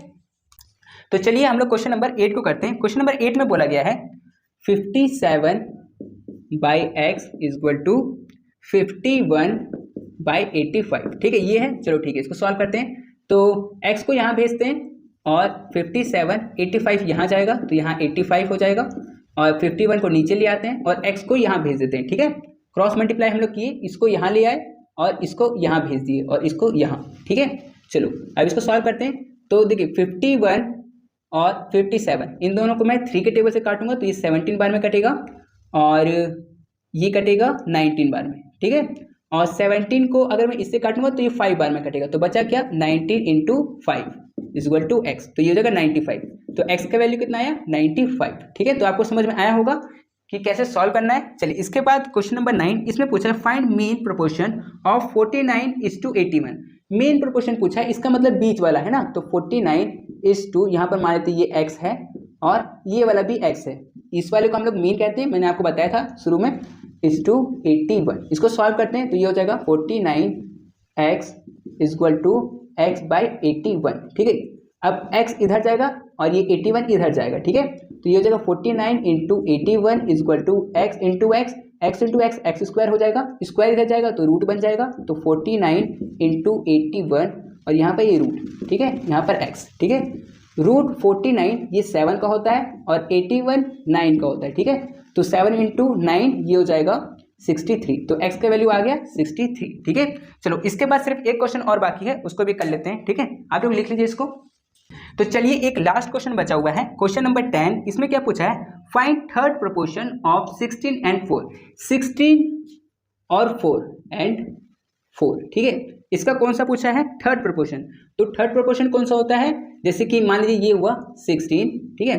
तो चलिए हम लोग क्वेश्चन नंबर 8 को करते हैं। क्वेश्चन नंबर 8 में बोला गया है 57/x इज इक्वल टू 51/85, ठीक है, ये है। चलो ठीक है, इसको सॉल्व करते हैं। तो x को यहाँ भेजते हैं और 57, 85 यहाँ जाएगा तो यहाँ 85 हो जाएगा, और 51 को नीचे ले आते हैं और x को यहाँ भेज देते हैं, ठीक है। क्रॉस मल्टीप्लाई हम लोग किए, इसको यहाँ ले आए और इसको यहाँ भेज दिए और इसको यहाँ, ठीक है। चलो अब इसको सॉल्व करते हैं। तो देखिए 51 और 57 इन दोनों को मैं 3 के टेबल से काटूंगा तो ये 17 बार में कटेगा और ये कटेगा 19 बार में, ठीक है। और 17 को अगर मैं इससे काटूंगा तो ये 5 बार में कटेगा, तो बचा क्या 19 × 5 इज इक्वल टू x, तो ये हो जाएगा 95। तो x का वैल्यू कितना आया 95, ठीक है। तो आपको समझ में आया होगा कि कैसे सॉल्व करना है। चलिए इसके बाद क्वेश्चन नंबर 9, इसमें पूछा है find mean proportion of 49:81। Main proportion पूछा है, इसका मतलब बीच वाला है ना, तो 49:, यहाँ पर मान लेते ये x है और ये वाला भी x है। इस वाले को हम लोग मीन कहते हैं, मैंने आपको बताया था शुरू में, इज टू 81। इसको सॉल्व करते हैं तो ये हो जाएगा 49x equal to x by 81। ठीक है, अब x इधर जाएगा और ये 81 इधर जाएगा। ठीक है, तो ये हो जाएगा 49 into 81 equal to x into x, x into x x square हो जाएगा, स्क्वायर इधर जाएगा तो रूट बन जाएगा, तो 49 इंटू 81 और यहाँ पर ये रूट। ठीक है, यहाँ पर x। ठीक है, रूट 49 ये 7 का होता है और 81 9 का होता है। ठीक है, तो 7 इंटू 9 ये हो जाएगा 63, तो x का वैल्यू आ गया 63। ठीक है, चलो इसके बाद सिर्फ एक क्वेश्चन और बाकी है, उसको भी कर लेते हैं। ठीक है, आप लोग लिख लीजिए इसको। तो चलिए एक लास्ट क्वेश्चन बचा हुआ है, क्वेश्चन नंबर 10। इसमें क्या पूछा है, find third proportion of 16 and 4। 16 और 4 एंड 4। ठीक है, इसका कौन सा पूछा है, थर्ड प्रोपोर्शन। तो थर्ड प्रोपोर्शन कौन सा होता है, जैसे कि मान लीजिए ये हुआ 16। ठीक है,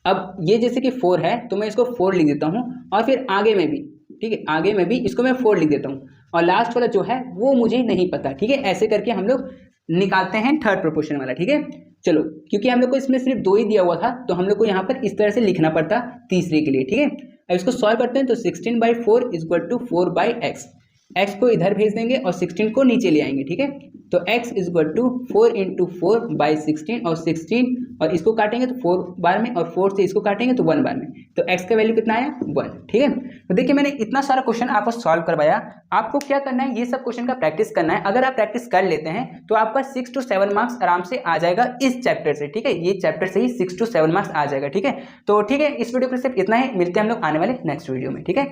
अब ये जैसे कि 4 है तो मैं इसको 4 लिख देता हूँ, और फिर आगे में भी, ठीक है, आगे में भी इसको मैं 4 लिख देता हूँ, और लास्ट वाला जो है वो मुझे नहीं पता। ठीक है, ऐसे करके हम लोग निकालते हैं थर्ड प्रोपोर्शन वाला। ठीक है, चलो क्योंकि हम लोग को इसमें सिर्फ 2 ही दिया हुआ था तो हम लोग को यहाँ पर इस तरह से लिखना पड़ता तीसरे के लिए। ठीक है, अब इसको सॉल्व करते हैं तो 16/4 इक्वल टू 4/x। x को इधर भेज देंगे और 16 को नीचे ले आएंगे। ठीक है, तो x इक्वल टू 4 इंटू 4/16 और 16 और इसको काटेंगे तो 4 बार में, और 4 से इसको काटेंगे तो 1 बार में, तो x का वैल्यू कितना आया 1। ठीक है, तो देखिए मैंने इतना सारा क्वेश्चन आपको सॉल्व करवाया। आपको क्या करना है, ये सब क्वेश्चन का प्रैक्टिस करना है। अगर आप प्रैक्टिस कर लेते हैं तो आपका 6 to 7 मार्क्स आराम से आ जाएगा इस चैप्टर से। ठीक है, ये चैप्टर से ही 6 to 7 मार्क्स आ जाएगा। ठीक है, तो ठीक है, इस वीडियो को सिर्फ इतना ही, मिलते हैं हम लोग आने वाले नेक्स्ट वीडियो में। ठीक है।